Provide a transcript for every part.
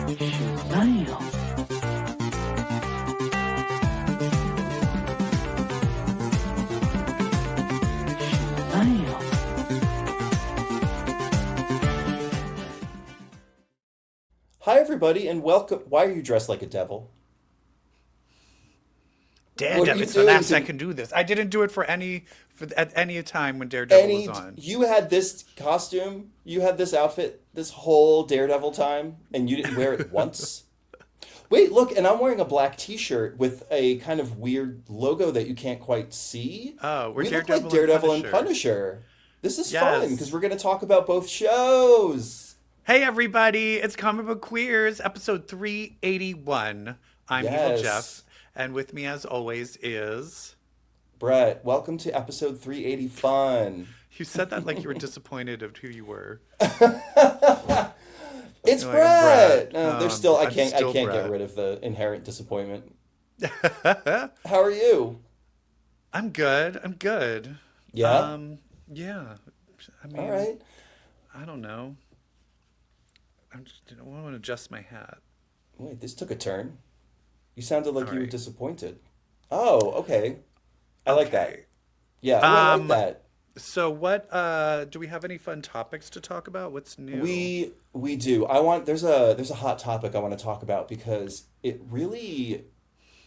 Shazam! Hi, everybody, and welcome. Why are you dressed like a devil? Daredevil. It's the last I can do this. I didn't do it at any time when Daredevil was on. You had this costume, you had this outfit this whole Daredevil time, and you didn't wear it once? Wait, look, and I'm wearing a black t-shirt with a kind of weird logo that you can't quite see. Oh, we look like Daredevil and Punisher. This is fun, because we're going to talk about both shows. Hey everybody, it's Comic Book Queers, episode 381. I'm EvilJeff, and with me as always is... Brett. Welcome to episode 380 fun. You said that like you were disappointed of who you were. It's Brett! No, there's still, I can't Brett. get rid of the inherent disappointment. How are you? I'm good. Yeah? Yeah. I mean, all right. I don't know. I want to adjust my hat. Wait, this took a turn. You sounded like you were disappointed. Oh, okay. I like that. Yeah, I like that. So what, do we have any fun topics to talk about? What's new? We do. There's a hot topic I want to talk about because it really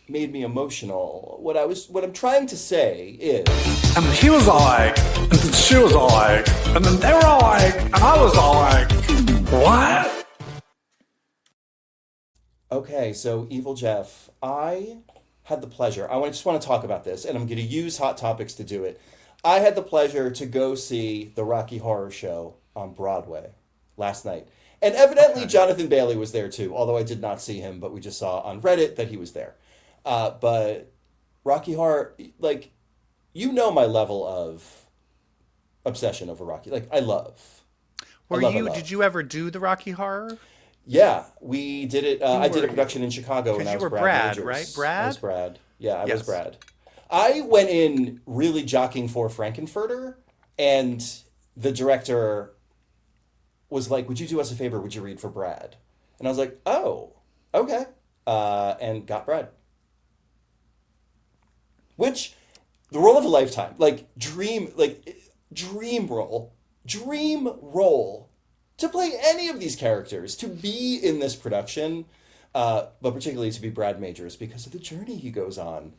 made me emotional. What I'm trying to say is... And he was all like, and she was all like, and then they were all like, and I was all like, what? Okay, so EvilJeff, I had the pleasure, just want to talk about this, and I'm going to use Hot Topics to do it. I had the pleasure to go see the Rocky Horror Show on Broadway last night. And evidently Jonathan Bailey was there too, although I did not see him, but we just saw on Reddit that he was there. But Rocky Horror, like, you know my level of obsession over Rocky. Like, I love. Did you ever do the Rocky Horror? Yeah, we did it. I did a production in Chicago when I was Brad Majors. Right? Brad? I was Brad. Yeah, I was Brad. I went in really jockeying for Frankenfurter, and the director was like, would you do us a favor? Would you read for Brad? And I was like, oh, okay. And got Brad. Which, the role of a lifetime. Dream role. To play any of these characters, to be in this production, but particularly to be Brad Majors because of the journey he goes on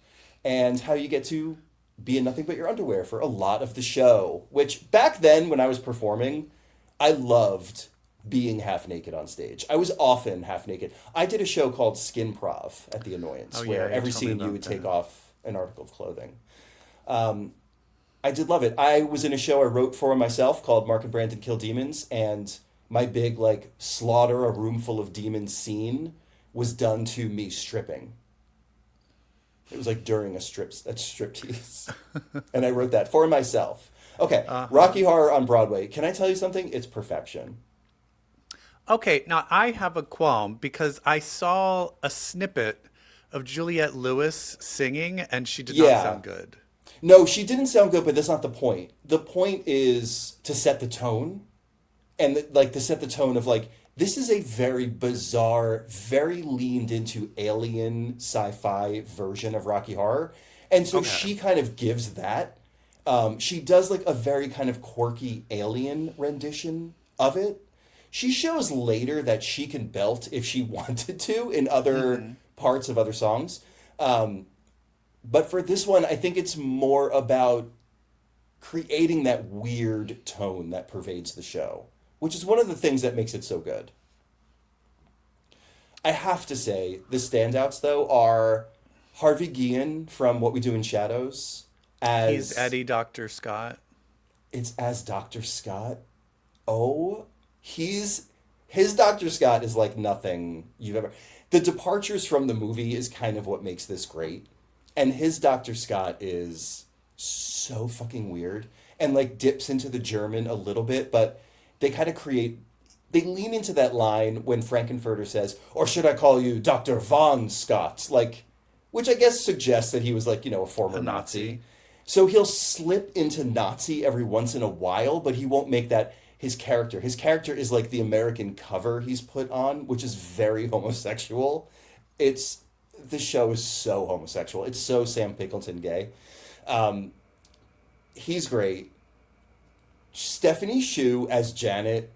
and how you get to be in nothing but your underwear for a lot of the show, which back then when I was performing, I loved being half naked on stage. I was often half naked. I did a show called Skin Prov at the Annoyance where every scene you would take off an article of clothing. I did love it. I was in a show I wrote for myself called Mark and Brandon Kill Demons, and my big, slaughter a room full of demons scene was done to me stripping. It was during a striptease. And I wrote that for myself. Okay, Rocky Horror on Broadway. Can I tell you something? It's perfection. Okay, now I have a qualm because I saw a snippet of Juliette Lewis singing and she did not sound good. No, she didn't sound good, but that's not the point. The point is to set the tone. And to set the tone of this is a very bizarre, very leaned into alien sci-fi version of Rocky Horror. And so she kind of gives that. She does a very kind of quirky alien rendition of it. She shows later that she can belt if she wanted to in other parts of other songs. But for this one, I think it's more about creating that weird tone that pervades the show, which is one of the things that makes it so good. I have to say, the standouts, though, are Harvey Guillen from What We Do in Shadows. He's Eddie Dr. Scott. It's as Dr. Scott. Oh, his Dr. Scott is like nothing you've ever... The departures from the movie is kind of what makes this great. And his Dr. Scott is so fucking weird and dips into the German a little bit, but they kind of they lean into that line when Frankenfurter says, or should I call you Dr. Von Scott? Which I guess suggests that he was a former Nazi. So he'll slip into Nazi every once in a while, but he won't make that. his character. His character is like the American cover he's put on, which is very homosexual. The show is so homosexual. It's so Sam Pickleton gay. He's great. Stephanie Shu as Janet,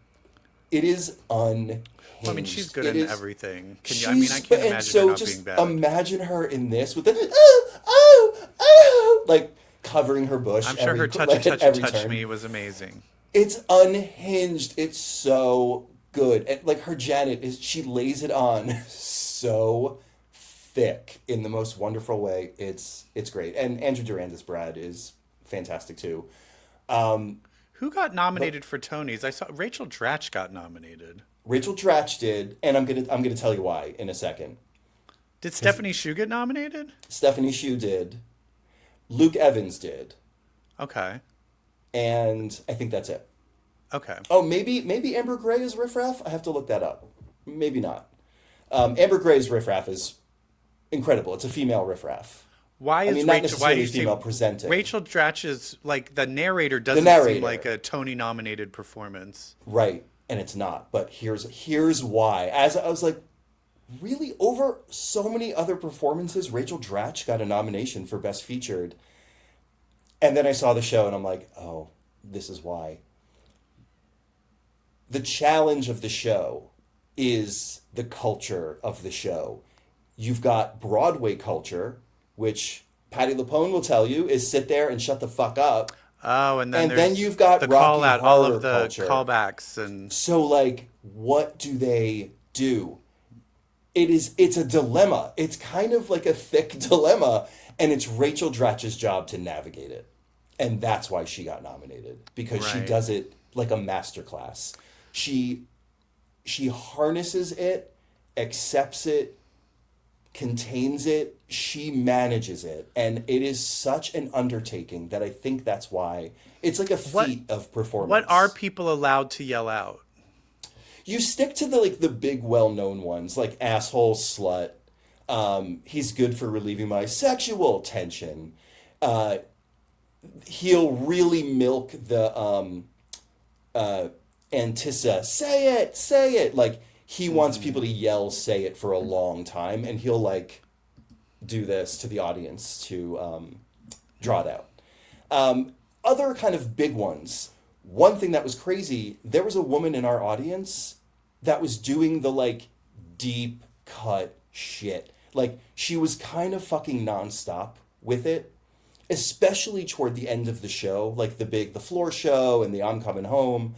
it is unhinged. Well, I mean, she's good in everything. I can't imagine her not being bad. Imagine her in this with the like covering her bush. I'm sure her touch me was amazing. It's unhinged. It's so good. And like her Janet she lays it on so thick in the most wonderful way. It's great. And Andrew Durand as Brad is fantastic too. Who got nominated for Tonys? I saw Rachel Dratch got nominated. Rachel Dratch did, and I'm gonna tell you why in a second. Did Stephanie Shu get nominated? Stephanie Shu did. Luke Evans did. Okay. And I think that's it. Okay. Oh, maybe Amber Gray is Riff Raff? I have to look that up. Maybe not. Amber Gray's Riff Raff is incredible. It's a female Riff Raff. Why is not necessarily female presenting. Rachel Dratch's, like, the narrator doesn't seem like a Tony-nominated performance. Right, and it's not. But here's why. As I was like, really, over so many other performances, Rachel Dratch got a nomination for Best Featured. And then I saw the show, and I'm like, oh, this is why. The challenge of the show is the culture of the show. You've got Broadway culture, which Patti LuPone will tell you is sit there and shut the fuck up. Oh, and then you've got the Rocky call out, all of the culture. callbacks and so like, what do they do? It's a dilemma. It's kind of like a thick dilemma, and it's Rachel Dratch's job to navigate it, and that's why she got nominated because she does it like a masterclass. She harnesses it, accepts it, contains it, she manages it, and it is such an undertaking that I think that's why it's like a feat of performance. What are people allowed to yell out? You stick to the big well-known ones like asshole, slut. He's good for relieving my sexual tension. He'll really milk the Antissa. Say it. Like he wants people to yell, say it for a long time, and he'll like do this to the audience to draw it out. Other kind of big ones. One thing that was crazy, there was a woman in our audience that was doing the like deep cut shit. Like she was kind of fucking nonstop with it, especially toward the end of the show, like the floor show and the I'm Coming Home,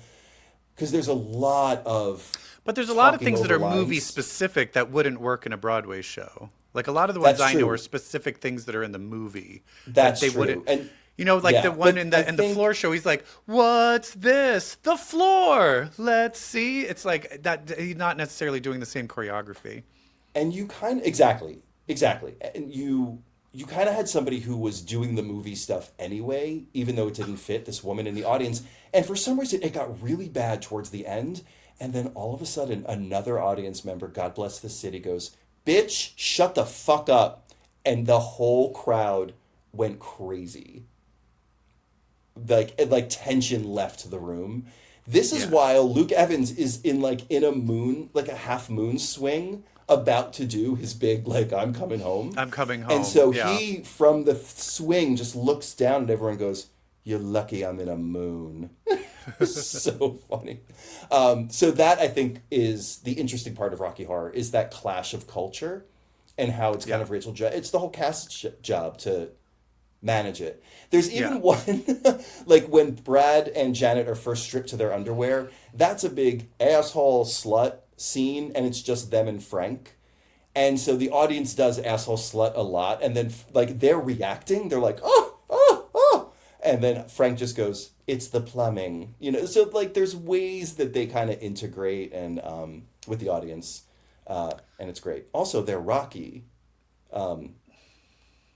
because there's a lot of But there's a lot of things that are lines. movie specific that wouldn't work in a Broadway show. Like a lot of the ones That's I know true. are specific things that are in the movie. That's that they true. wouldn't. And you know, like yeah, the one but in I the think- floor show, he's like, "What's this? The floor. Let's see." It's like that. He's not necessarily doing the same choreography. And you kind of exactly, and you kind of had somebody who was doing the movie stuff anyway, even though it didn't fit this woman in the audience. And for some reason, it got really bad towards the end. And then all of a sudden, another audience member, God bless the city, goes, "Bitch, shut the fuck up!" And the whole crowd went crazy. Like tension left the room. This is while Luke Evans is in a half moon swing, about to do his big I'm coming home. I'm coming home. And so yeah. he from the swing just looks down at everyone and goes, "You're lucky I'm in a moon." So funny. So that I think is the interesting part of Rocky Horror is that clash of culture and how it's kind of Rachel. It's the whole cast's job to manage it. There's even one like when Brad and Janet are first stripped to their underwear. That's a big asshole slut scene, and it's just them and Frank. And so the audience does asshole slut a lot, and then they're reacting. They're like, oh, oh, oh. And then Frank just goes, "It's the plumbing." So there's ways that they kind of integrate and with the audience, and it's great. Also, they're Rocky.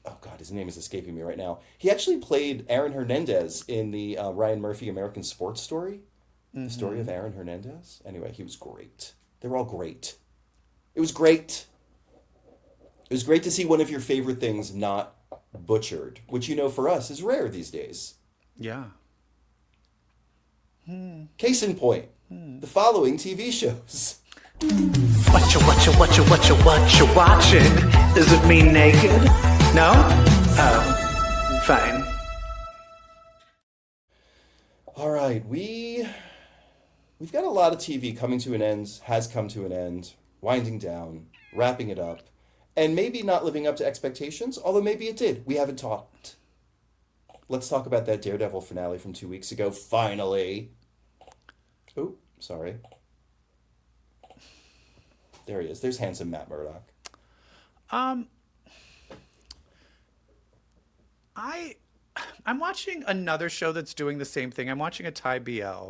Oh God, his name is escaping me right now. He actually played Aaron Hernandez in the Ryan Murphy American Sports Story. The story of Aaron Hernandez. Anyway, he was great. They were all great. It was great. It was great to see one of your favorite things not butchered, which for us is rare these days. Yeah. Case in point, the following TV shows. What you watching? Is it me naked? No? Oh, fine. All right, we've got a lot of TV coming to an end, has come to an end, winding down, wrapping it up, and maybe not living up to expectations, although maybe it did. We haven't talked. Let's talk about that Daredevil finale from 2 weeks ago, finally. Oh, sorry. There he is. There's handsome Matt Murdock. I'm watching another show that's doing the same thing. I'm watching a Thai BL.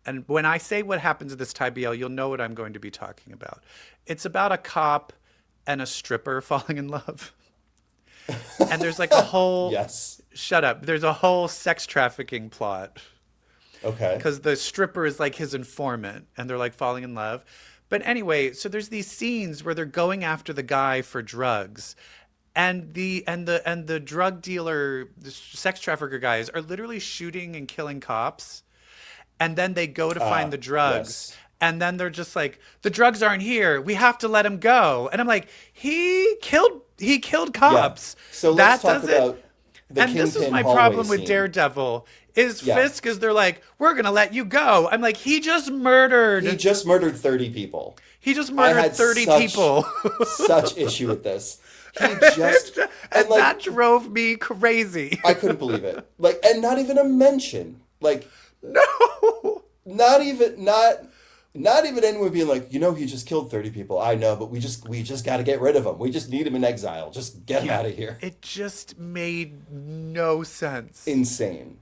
And when I say what happens in this Thai BL, you'll know what I'm going to be talking about. It's about a cop and a stripper falling in love. And there's like a whole... Yes. Shut up. There's a whole sex trafficking plot. Okay. Because the stripper is like his informant and they're like falling in love. But anyway, so there's these scenes where they're going after the guy for drugs. And the drug dealer, the sex trafficker guys are literally shooting and killing cops. And then they go to find the drugs. Yes. And then they're just like, the drugs aren't here. We have to let him go. And I'm like, he killed cops. Yeah. So let's talk about the and this is Kingpin my hallway problem with scene. Daredevil is Fisk is they're like, we're going to let you go. I'm like, he just murdered 30 people. He just murdered 30 people. Such issue with this. He just and like, that drove me crazy. I couldn't believe it. Like, and not even a mention. Like, no. Not even anyone being like, he just killed 30 people. I know, but we just got to get rid of him. We just need him in exile. Just get him out of here. It just made no sense. Insane.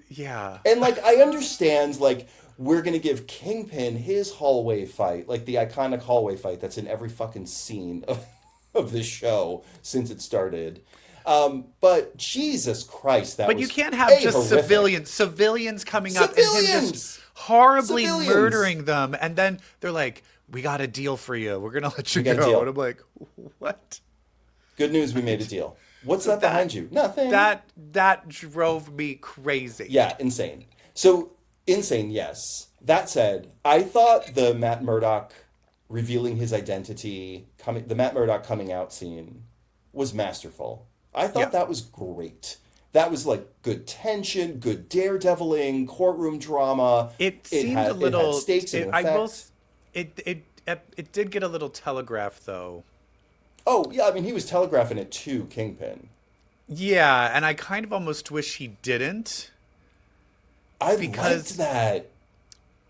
Yeah. And like, I understand, like, we're going to give Kingpin his hallway fight, like the iconic hallway fight that's in every fucking scene of this show since it started. But Jesus Christ, that was you can't have just horrific. civilians coming up and him just horribly murdering them. And then they're like, we got a deal for you. We're going to let you go. And I'm like, what? Good news, we made a deal. What's that behind you? Nothing. That drove me crazy. Yeah, insane. So, insane, yes. That said, I thought the Matt Murdock revealing his identity, the Matt Murdock coming out scene was masterful. I thought that was great. That was like good tension, good daredeviling, courtroom drama. It seemed a little. It had stakes and effects. It did get a little telegraphed though. Oh yeah, I mean he was telegraphing it to Kingpin. Yeah, and I kind of almost wish he didn't. I liked that.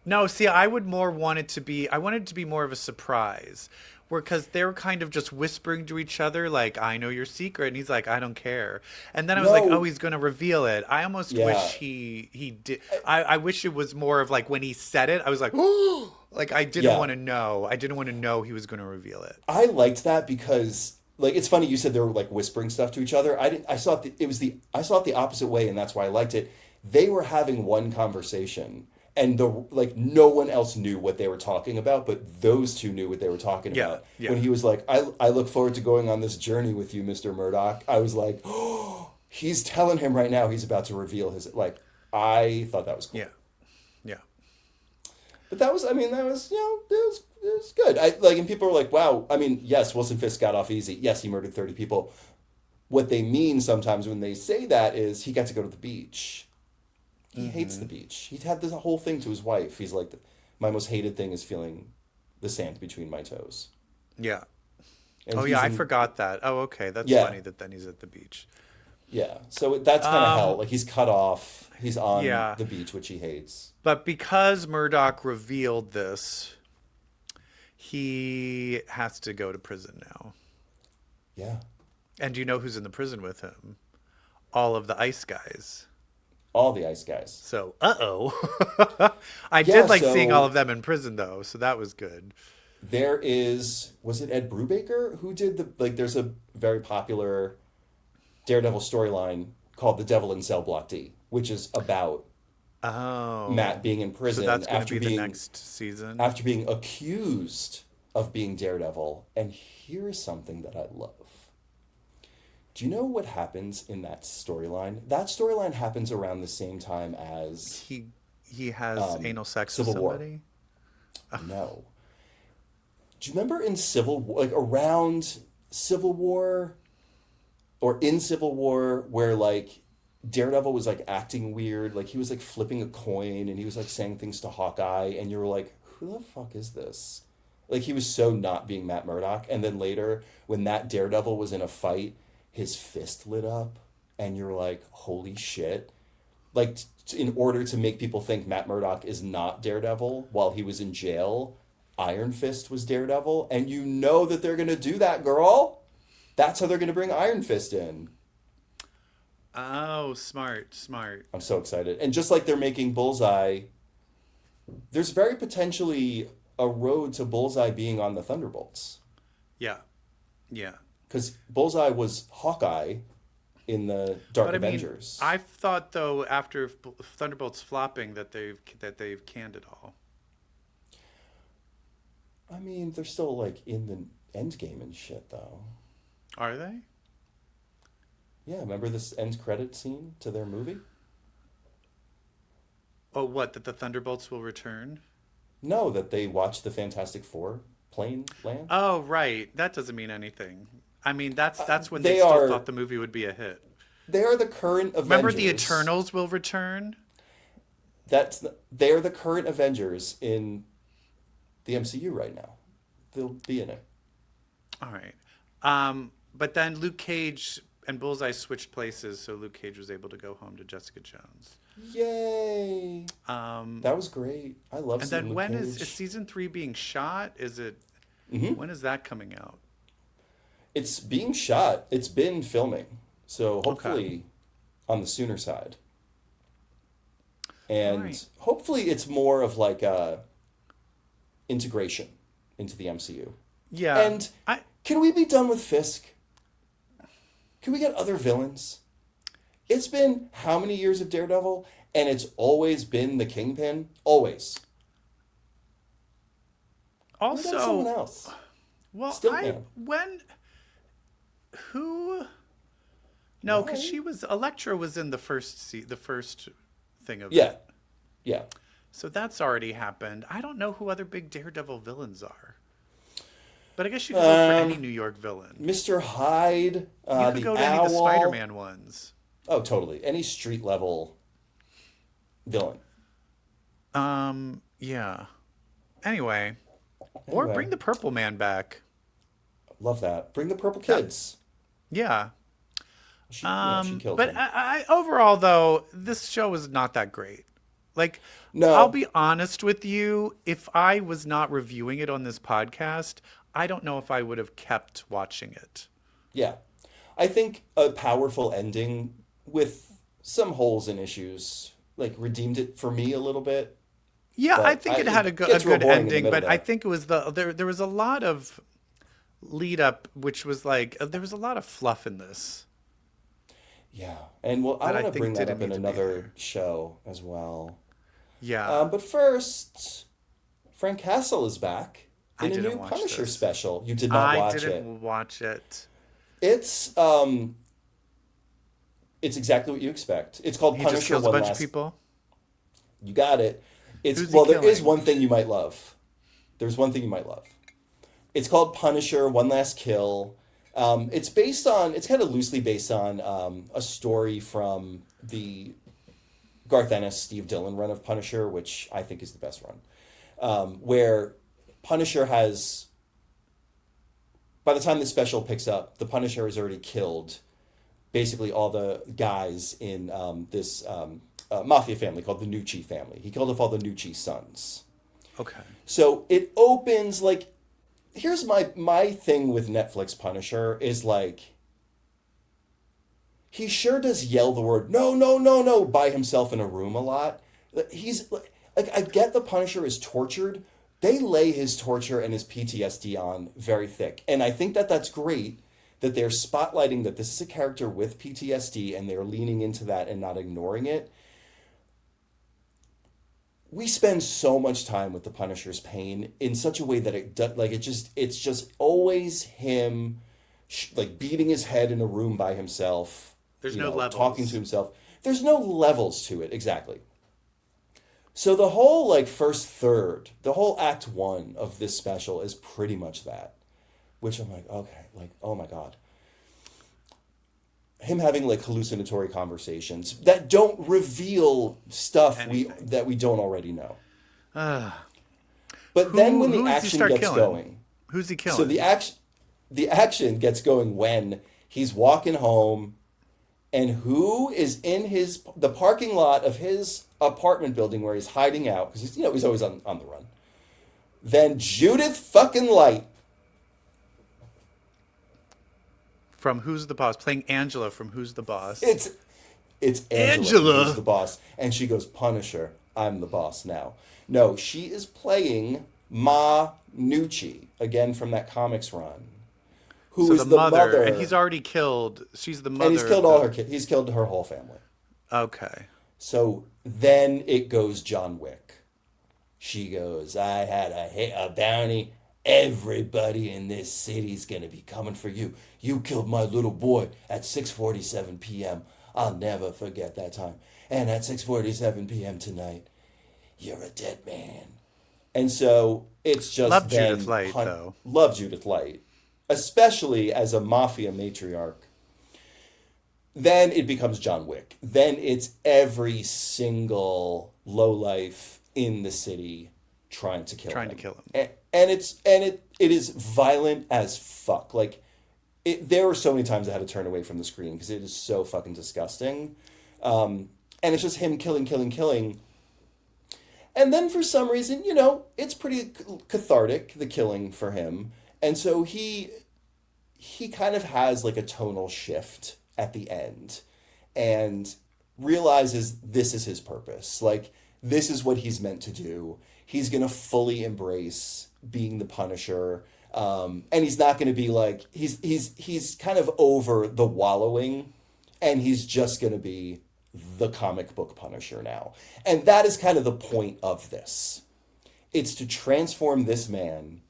No, see, I would more want it to be. I wanted it to be more of a surprise. Because they were kind of just whispering to each other, like, I know your secret. And he's like, I don't care. And then I was like, oh, he's going to reveal it. I almost wish he did. I wish it was more of like when he said it, I was like, oh, like I didn't want to know. I didn't want to know he was going to reveal it. I liked that because, like, it's funny you said they were like whispering stuff to each other. I saw it the opposite way, and that's why I liked it. They were having one conversation. And no one else knew what they were talking about, but those two knew what they were talking about. Yeah. When he was like, I look forward to going on this journey with you, Mr. Murdoch. I was like, oh, he's telling him right now he's about to reveal his, like, I thought that was cool. Yeah. Yeah. But it was good. And people were like, wow, I mean, yes, Wilson Fisk got off easy. Yes, he murdered 30 people. What they mean sometimes when they say that is he got to go to the beach. He hates the beach. He had this whole thing to his wife. He's like, my most hated thing is feeling the sand between my toes. Yeah. And I forgot that. Oh, okay. That's funny that then he's at the beach. Yeah. So that's kind of hell. Like he's cut off. He's on the beach, which he hates. But because Murdoch revealed this, he has to go to prison now. Yeah. And do you know who's in the prison with him? All of the ICE guys. All the ICE guys. So, I did like seeing all of them in prison, though, so that was good. Was it Ed Brubaker who did there's a very popular Daredevil storyline called The Devil in Cell Block D, which is about Matt being in prison so that's after being the next season. After being accused of being Daredevil. And here's something that I love. Do you know what happens in that storyline? That storyline happens around the same time as He has anal sex with Civil War. somebody. No. Do you remember in Civil War, like around Civil War or in Civil War, where like Daredevil was like acting weird, like he was like flipping a coin and he was like saying things to Hawkeye, and you were like, who the fuck is this? Like he was so not being Matt Murdock. And then later, when that Daredevil was in a fight, his fist lit up, and you're like, holy shit. Like, in order to make people think Matt Murdock is not Daredevil while he was in jail, Iron Fist was Daredevil, and you know that they're going to do that, girl. That's how they're going to bring Iron Fist in. Oh, smart. I'm so excited. And just like they're making Bullseye, there's very potentially a road to Bullseye being on the Thunderbolts. Yeah. Because Bullseye was Hawkeye in the Dark Avengers. I thought though after Thunderbolts flopping that they've canned it all. I mean, they're still like in the Endgame and shit though. Are they? Yeah, remember this end credit scene to their movie? Oh, what? That the Thunderbolts will return? No, that they watched the Fantastic Four plane land. Oh, right. That doesn't mean anything. I mean, that's when they they still are- thought the movie would be a hit. They are the current Avengers. Remember the Eternals will return? They are the current Avengers in the MCU right now. They'll be in it. All right. But then Luke Cage and Bullseye switched places, so Luke Cage was able to go home to Jessica Jones. Yay! That was great. I love. And seeing then Luke when Cage. is season 3 being shot? Is it? Mm-hmm. When is that coming out? It's being shot. It's been filming, so hopefully on the sooner side. And Right. hopefully it's more of like a integration into the MCU. Yeah. And can we be done with Fisk? Can we get other villains? It's been how many years of Daredevil, and it's always been the Kingpin? Always. What about someone Also, else? well, Still No, because Why? she was Elektra was in the first thing of Yeah. it. Yeah. So that's already happened. I don't know who other big Daredevil villains are. But I guess you could go for any New York villain. Mr. Hyde, You the could go to Owl. any of the Spider-Man ones. Oh, totally. Any street level villain. Yeah. Anyway. Or Anyway. bring the Purple Man back. Love that. Bring the Purple Kids. Yeah. She killed But him. I overall though, this show is not that great. Like, No. I'll be honest with you. If I was not reviewing it on this podcast, I don't know if I would have kept watching it. Yeah. I think a powerful ending with some holes and issues like redeemed it for me a little bit. Yeah, But I think it had a gets real good boring in the ending, middle but I there. think it was there was a lot of lead up, which was like there was a lot of fluff in this. Yeah. And well, I That I want to think bring that didn't up in need to be another there. show as well. Yeah. But first, Frank Castle is back I in a didn't new watch Punisher this. special. You did not I watch it. didn't watch it. It's exactly what you expect. It's called He Punisher just kills a One bunch Last. of people. You got it. It's Who's he well, there is killing? one thing you might love. There's one thing you might love. It's called Punisher One Last Kill. It's kind of loosely based on a story from the Garth Ennis, Steve Dillon run of Punisher, which I think is the best run, where Punisher has, by the time the special picks up, the Punisher has already killed basically all the guys in this mafia family called the Nucci family. He killed off all the Nucci sons. Okay. So it opens like, here's my thing with Netflix Punisher is like, he sure does yell the word no, no, no, no by himself in a room a lot. He's like, I get the Punisher is tortured. They lay his torture and his PTSD on very thick. And I think that that's great that they're spotlighting that this is a character with PTSD and they're leaning into that and not ignoring it. We spend so much time with the Punisher's pain in such a way that it's just always him like beating his head in a room by himself. There's no levels. Talking to himself. There's no levels to it, exactly. So the whole like first third, the whole act 1 of this special is pretty much that, which I'm like, okay, like, oh my God. Him having like hallucinatory conversations that don't reveal stuff that we don't already know. But then when the action gets going, who's he killing? So the action gets going when he's walking home, and who is in the parking lot of his apartment building where he's hiding out because he's always on the run. Then Judith fucking Light. From Who's the Boss, playing Angela from Who's the Boss. It's Angela who's the boss, and she goes, Punisher, I'm the boss now. No, she is playing Ma Nucci, again from that comics run. Who is the mother? And he's already killed. She's the mother. And he's killed all her kids. He's killed her whole family. Okay. So then it goes John Wick. She goes, I had a bounty. Everybody in this city's going to be coming for you. You killed my little boy at 6:47 p.m. I'll never forget that time. And at 6:47 p.m. tonight, you're a dead man. And so it's just love Judith Light, though. Love Judith Light, especially as a mafia matriarch. Then it becomes John Wick. Then it's every single lowlife in the city trying to kill him. And it is violent as fuck. Like, there were so many times I had to turn away from the screen because it is so fucking disgusting. And it's just him killing. And then for some reason, it's pretty cathartic, the killing for him. And so he kind of has like a tonal shift at the end and realizes this is his purpose. Like, this is what he's meant to do. He's going to fully embrace being the Punisher. And he's not going to be like, he's kind of over the wallowing, and he's just going to be the comic book Punisher now. And that is kind of the point of this. It's to transform this man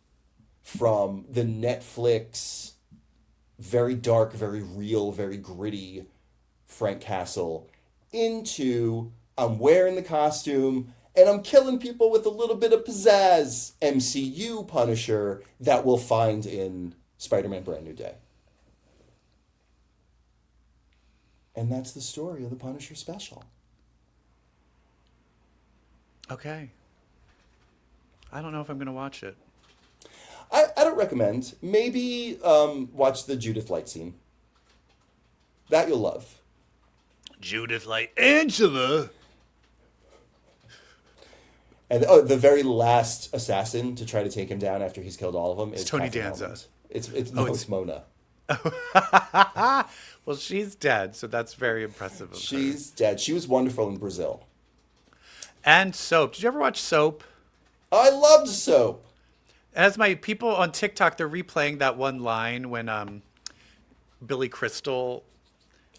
from the Netflix, very dark, very real, very gritty Frank Castle into, I'm wearing the costume and I'm killing people with a little bit of pizzazz MCU Punisher that we'll find in Spider-Man Brand New Day. And that's the story of the Punisher special. Okay. I don't know if I'm going to watch it. I don't recommend. Maybe watch the Judith Light scene. That you'll love. Judith Light. Angela! And the very last assassin to try to take him down after he's killed all of them is Tony Catherine Danza. Hellman. It's Mona. Well, she's dead, so that's very impressive of her. She's dead. She was wonderful in Brazil. And Soap. Did you ever watch Soap? I loved Soap. As my people on TikTok, they're replaying that one line when Billy Crystal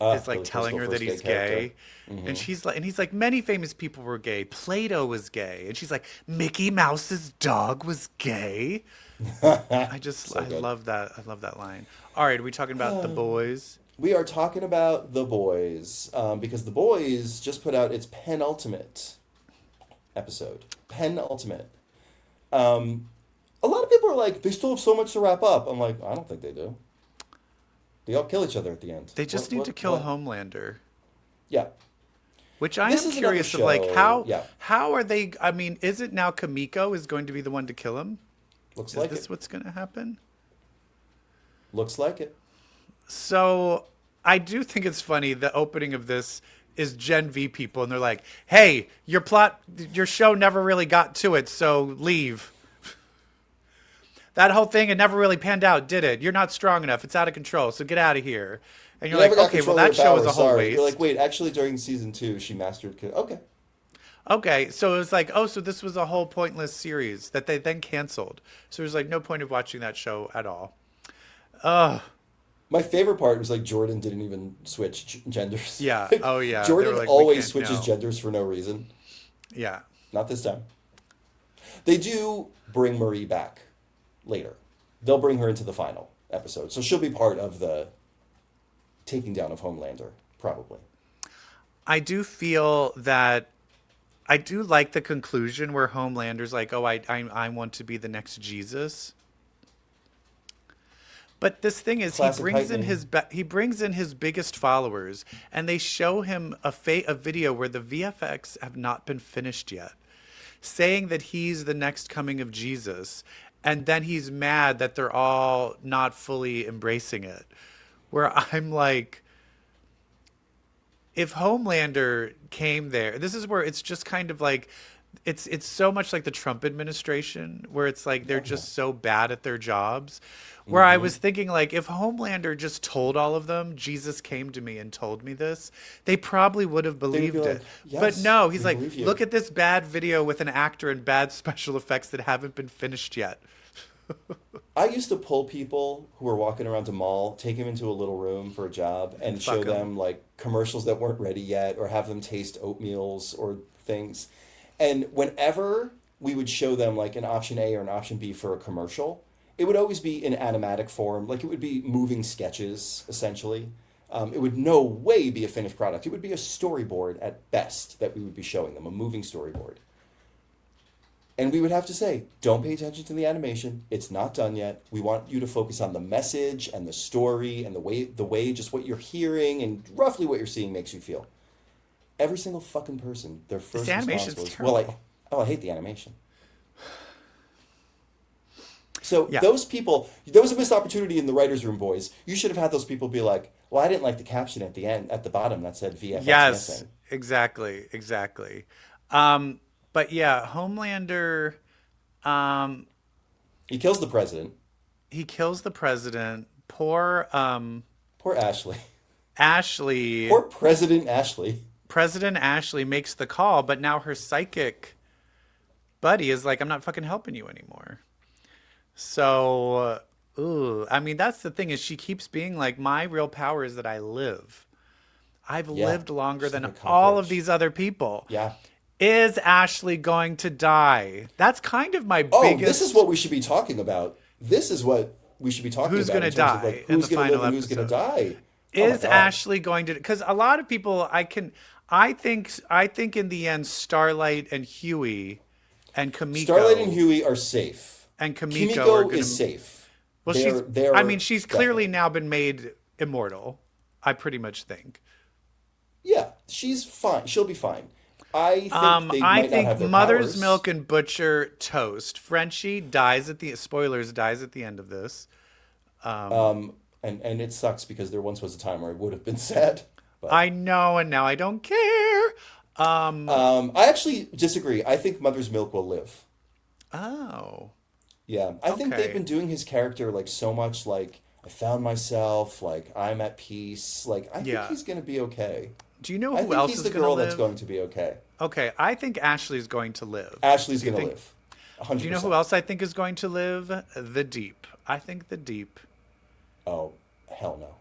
is like Billy telling Crystal, her that he's gay. Mm-hmm. And he's like, many famous people were gay. Plato was gay. And she's like, Mickey Mouse's dog was gay. I love that. I love that line. All right, are we talking about The Boys? We are talking about The Boys because The Boys just put out its penultimate episode. Penultimate. A lot of people are like, they still have so much to wrap up. I'm like, I don't think they do. They all kill each other at the end. They just need to kill Homelander. Yeah. Which I am curious of, like, how are they... I mean, is it now Kamiko is going to be the one to kill him? Looks like it. Is this what's going to happen? Looks like it. So, I do think it's funny, the opening of this is Gen V people, and they're like, hey, your show never really got to it, so leave. That whole thing, it never really panned out, did it? You're not strong enough. It's out of control, so get out of here. And you're like, okay, well, that show is a whole waste. You're like, wait, actually, during season 2, she mastered... Okay. Okay, so it was like, oh, so this was a whole pointless series that they then canceled. So there's like no point of watching that show at all. My favorite part was like Jordan didn't even switch genders. Yeah. Oh, yeah. Jordan always switches genders for no reason. Yeah. Not this time. They do bring Marie back later. They'll bring her into the final. episode. So she'll be part of the taking down of Homelander, probably. I do feel that I do like the conclusion where Homelander's like, "Oh, I want to be the next Jesus." But this thing is, Classic he brings in his biggest followers, and they show him a video where the VFX have not been finished yet, saying that he's the next coming of Jesus, and then he's mad that they're all not fully embracing it. Where I'm like, if Homelander came there, this is where it's just kind of like, it's so much like the Trump administration, where it's like they're just so bad at their jobs. Where I was thinking, like, if Homelander just told all of them, Jesus came to me and told me this, they probably would have believed like, it. "Yes, but no, he's we like, believe you." look at this bad video with an actor and bad special effects that haven't been finished yet. I used to pull people who were walking around a mall, take them into a little room for a job, and show Fuck 'em. them like commercials that weren't ready yet, or have them taste oatmeals or things. And whenever we would show them like an option A or an option B for a commercial, it would always be in animatic form, like it would be moving sketches essentially. It would no way be a finished product. It would be a storyboard at best that we would be showing them, a moving storyboard. And we would have to say, don't pay attention to the animation. It's not done yet. We want you to focus on the message and the story and the way just what you're hearing and roughly what you're seeing makes you feel. Every single fucking person, their first This response animation's was, terrible. I hate the animation. So Yeah. those people, there was a missed opportunity in the writer's room, boys. You should have had those people be like, well, I didn't like the caption at the end, at the bottom that said VFX Yes, missing. exactly. But yeah, Homelander, He kills the president. he kills the president. Poor Poor Ashley. Ashley. Poor President Ashley. President Ashley makes the call, but now her psychic buddy is like, I'm not fucking helping you anymore. So, I mean, that's the thing is she keeps being like, my real power is that I live. I've Yeah, lived longer she's than like a all of cockroach. these other people. Yeah. Is Ashley going to die? That's kind of my Oh, biggest... this is what we should be talking about. This is what we should be talking Who's about. gonna in terms of, die like, in who's the going to live final and who's going to episode? die. Oh my Is God. Ashley going to? Because a lot of people, I think in the end, Starlight and Huey, and Kamiko. Starlight and Huey are safe. and Kamiko, are Kimiko gonna, is safe. Well, They're I mean, she's clearly definitely- now been made immortal. I pretty much think. Yeah, she's fine. She'll be fine. I think they I might not think have their Mother's powers. Milk and Butcher toast. Frenchie dies at the dies at the end of this. And it sucks because there once was a time where I would have been sad. But I know, and now I don't care. I actually disagree. I think Mother's Milk will live. Oh. Yeah, I think Okay. they've been doing his character like so much. Like I found myself. Like I'm at peace. Like I Yeah. think he's gonna be okay. Do you know I who think else he's is the going to girl live? that's going to be okay. Okay, I think Ashley's going to live. Ashley's Do you gonna think- live. 100%. Do you know who else I think is going to live? The Deep. I think the Deep. Oh, hell no.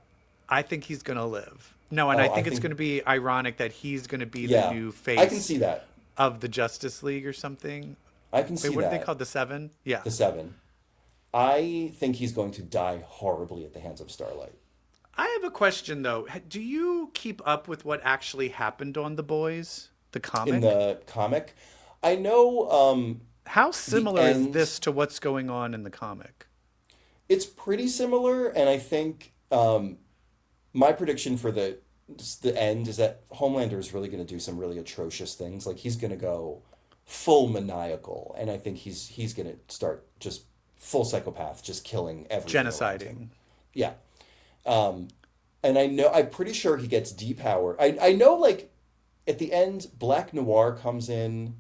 I think he's going to live. No, and Oh, I I think it's think- going to be ironic that he's going to be Yeah, the new face I can see that. of the Justice League or something. I can see Wait, what that. are they called? The Seven? Yeah. The Seven. I think he's going to die horribly at the hands of Starlight. I have a question, though. Do you keep up with what actually happened on The Boys? The comic? In the comic, I know How similar is end- this to what's going on in the comic? it's pretty similar, and I think my prediction for the end is that Homelander is really going to do some really atrocious things. Like he's going to go full maniacal, and I think he's going to start just full psychopath, just killing everything around him. Genociding. Yeah. And I'm pretty sure he gets depowered. I know, like, at the end, Black Noir comes in.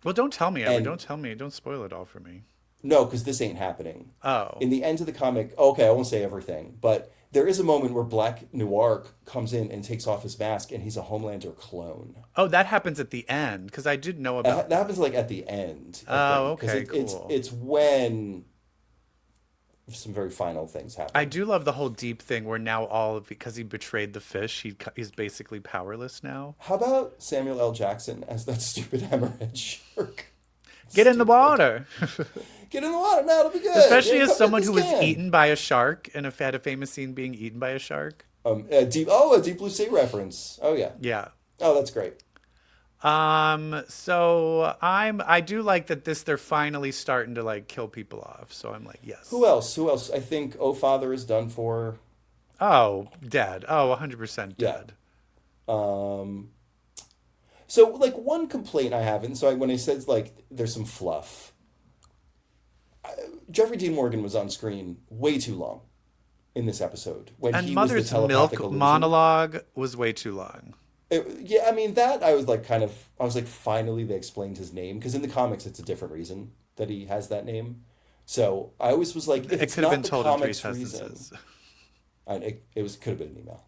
Well, don't tell me, Edward. And- Don't tell me. Don't spoil it all for me. No, because this ain't happening. Oh. In the end of the comic, okay, I won't say everything, but there is a moment where Black Noir comes in and takes off his mask, and he's a Homelander clone. Oh, that happens at the end, because I did know about That happens, like, at the end. Oh, I think, 'cause okay, cool. It's when some very final things happen. I do love the whole Deep thing where now because he betrayed the fish, he's basically powerless now. How about Samuel L. Jackson as that stupid hemorrhage shark? Get in the water. Get in the water now, it'll be good. Especially Yeah, as come someone get who this was can. eaten by a shark and have had a famous scene being eaten by a shark. A deep Blue Sea reference. Oh yeah. Yeah. Oh, that's great. So I do like that they're finally starting to like kill people off. So I'm like, yes. Who else? Who else? I think Oh Father is done for. Oh, dead. Oh, 100% Yeah. dead. So like one complaint I have, and so when I said like there's some fluff, Jeffrey Dean Morgan was on screen way too long in this episode when And he was the Mother's telepathic milk illusion. monologue was way too long. Yeah, I mean that I was like finally they explained his name, because in the comics it's a different reason that he has that name. So I always was like, if It it's could have not been the told in 3 comics sentences. reason, could have been an email.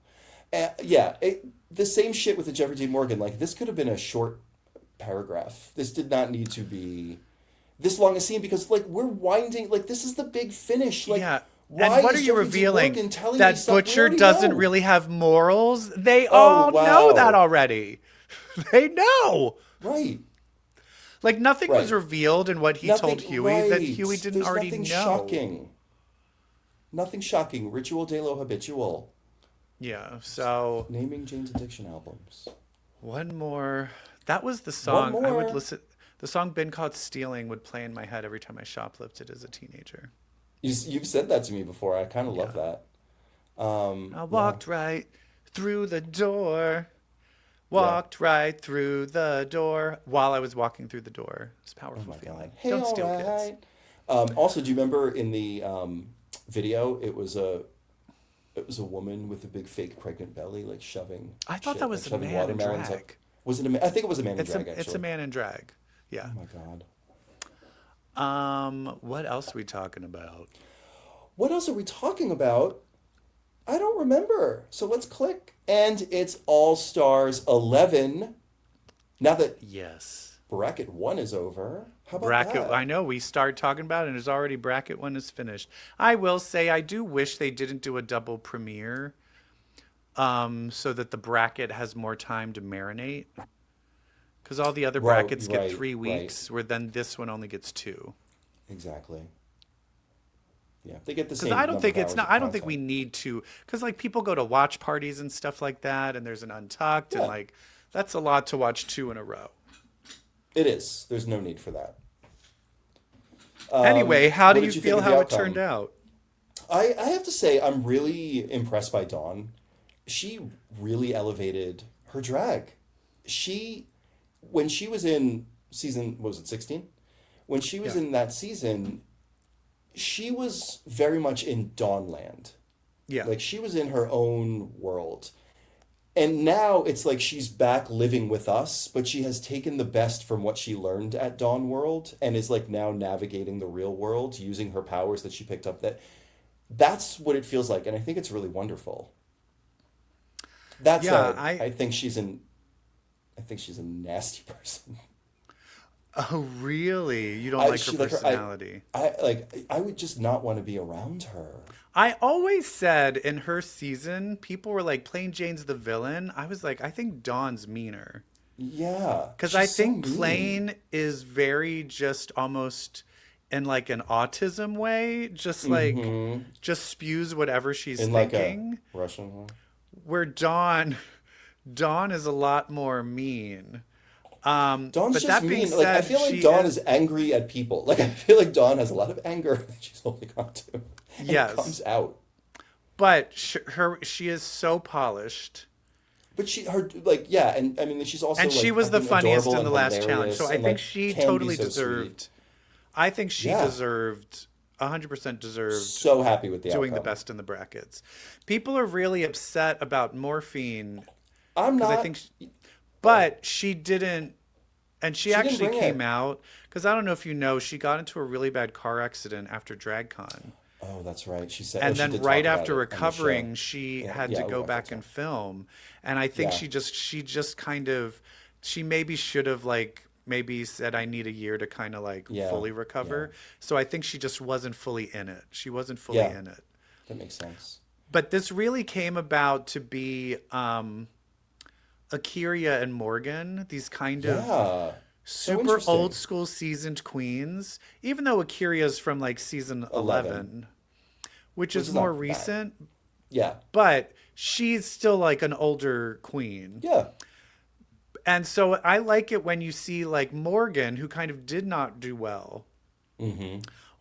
The same shit with the Jeffrey Dean Morgan. Like this could have been a short paragraph. This did not need to be this long a scene, because like we're winding. Like this is the big finish. Like Yeah. why And what is are you Jeffrey Dean revealing? Morgan telling me That stuff we Butcher already doesn't know? really have morals? They Oh, all wow. know that already. They know. Right. Like nothing Right. was revealed in what he told Huey that right. Huey didn't There's already nothing know. Shocking. Nothing shocking. Ritual de lo habitual. Yeah. So Naming Jane's Addiction albums. one more. That was the song I would more. listen. The song "Been Caught Stealing" would play in my head every time I shoplifted as a teenager. You've said that to me before. I kind of love that. I walked right through the door. Walked right through the door while I was walking through the door. It's a powerful feeling. Hey, Don't steal alright. kids. Also, do you remember in the video, it was a woman with a big fake pregnant belly, like shoving. I thought shit, that was like a shoving man in watermelons drag. up. Was it a man? I think it was a man in It's drag. Actually, it's a man in drag. Yeah. Oh my god. What else are we talking about? What else are we talking about? I don't remember. So let's click, and it's All Stars 11. Now that Yes. bracket 1 is over, how about Bracket. that? I know we started talking about it, and it's already bracket 1 is finished. I will say I do wish they didn't do a double premiere, so that the bracket has more time to marinate. Because all the other brackets get 3 weeks, where then this one only gets 2. Exactly. Yeah, they get the same. Because I don't think number of it's hours not. of I don't think we content. need to. Because like people go to watch parties and stuff like that, and there's an Untucked, Yeah. and like that's a lot to watch 2 in a row. It is. There's no need for that. Anyway, how what do did you think feel of the how it outcome? turned out? I have to say, I'm really impressed by Dawn. She really elevated her drag. When she was in season, what was it, 16? When she was in that season, she was very much in Dawnland. Yeah. Like she was in her own world. And now it's like she's back living with us, but she has taken the best from what she learned at Dawn World and is like now navigating the real world using her powers that she picked up. That's what it feels like, and I think it's really wonderful. That said, I think she's a nasty person. Oh, really? You don't like her personality? I would just not want to be around her. I always said in her season, people were like, Plain Jane's the villain. I was like, I think Dawn's meaner. Yeah. Because I she's so think mean. Plain is very just almost in like an autism way, just like, just spews whatever she's in thinking. like a Russian one. Where Dawn is a lot more mean. Dawn's but just that being mean. said, Like I feel like Dawn is angry at people. Like I feel like Dawn has a lot of anger that she's holding on to. And Yes. it comes out. But she is so polished. But and I mean she's also And she was the fucking funniest adorable in the and last challenge. hilarious So I and, think like, she can be totally so deserved. sweet. I think she Yeah. deserved 100% deserved So happy with the doing the outcome. best in the brackets. People are really upset about Morphine. I'm not. I think but she didn't. And she didn't actually bring came it. out because I don't know if you know, she got into a really bad car accident after DragCon. Oh, that's right. She said. And she then did right talk about after it on the show. recovering, she had to go back and film. And I think Yeah. she just kind of, she maybe should have like maybe said, I need a year to kind of like fully recover. yeah. So I think she just wasn't fully in it. She wasn't fully Yeah. in it. That makes sense. But this really came about to be Akira and Morgan, these kind of super interesting. old school seasoned queens, even though Akira's from like season 11, which Which is is more not bad. recent, Yeah. but she's still like an older queen. Yeah. And so I like it when you see like Morgan, who kind of did not do well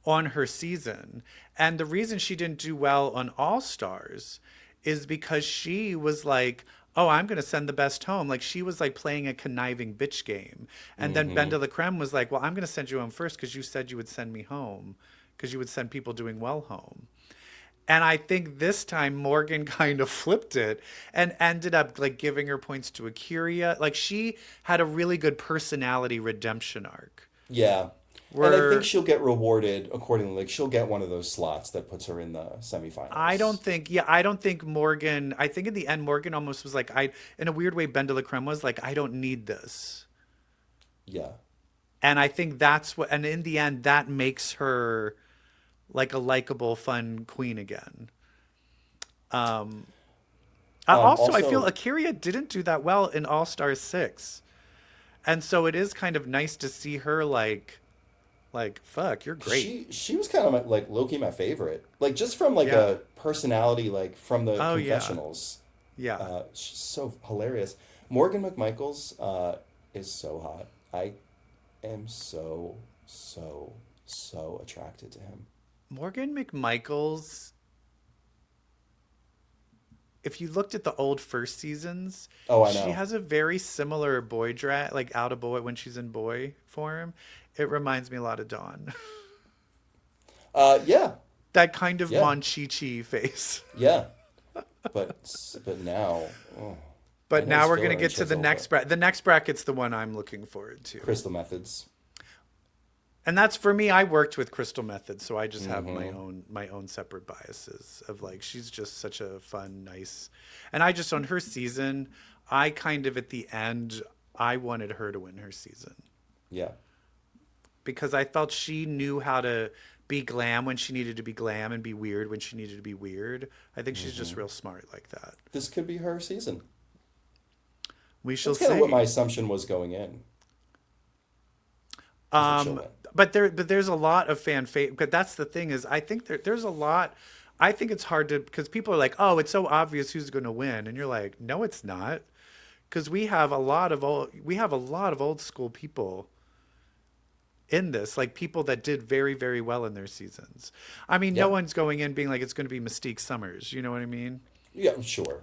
on her season. And the reason she didn't do well on All Stars is because she was like, oh, I'm going to send the best home. Like she was like playing a conniving bitch game. And then Ben de la Creme was like, well, I'm going to send you home first because you said you would send me home because you would send people doing well home. And I think this time Morgan kind of flipped it and ended up like giving her points to Akira. Like she had a really good personality redemption arc. Yeah. Where And I think she'll get rewarded accordingly. Like she'll get one of those slots that puts her in the semifinals. I don't think Morgan, I think in the end Morgan almost was like, in a weird way, Ben de la Creme was like, I don't need this. Yeah. And I think that's what, and in the end, that makes her like a likable, fun queen again. Also, I feel Akira didn't do that well in All Stars 6. And so it is kind of nice to see her like fuck, you're great. She was kind of like low-key my favorite. Like just from like Yeah. a personality, like from the Oh, yeah. confessionals. Yeah. She's so hilarious. Morgan McMichaels is so hot. I am so attracted to him. Morgan McMichaels, if you looked at the old first seasons, Oh, I know. she has a very similar boy drag, like out of boy when she's in boy form. It reminds me a lot of Dawn. Yeah. That kind of Yeah. Monchichi face. Yeah. But now, oh, But I know now it's we're going to filler get and to the chisel, next but bracket. The next bracket's the one I'm looking forward to. Crystal Methods. And that's for me. I worked with Crystal Method, so I just have my own separate biases of like she's just such a fun, nice, and I just on her season, I kind of at the end I wanted her to win her season Yeah. because I felt she knew how to be glam when she needed to be glam and be weird when she needed to be weird. I think she's just real smart like that. This could be her season. We shall That's kind see. of what my assumption was going in. Is that she'll win. But there's a lot of fan favorite. But that's the thing is, I think there's a lot. I think it's hard to because people are like, oh, it's so obvious who's going to win, and you're like, no, it's not, because we have a lot of old school people in this, like people that did very very well in their seasons. I mean, no Yeah. one's going in being like it's going to be Mystique Summers. You know what I mean? Yeah, sure.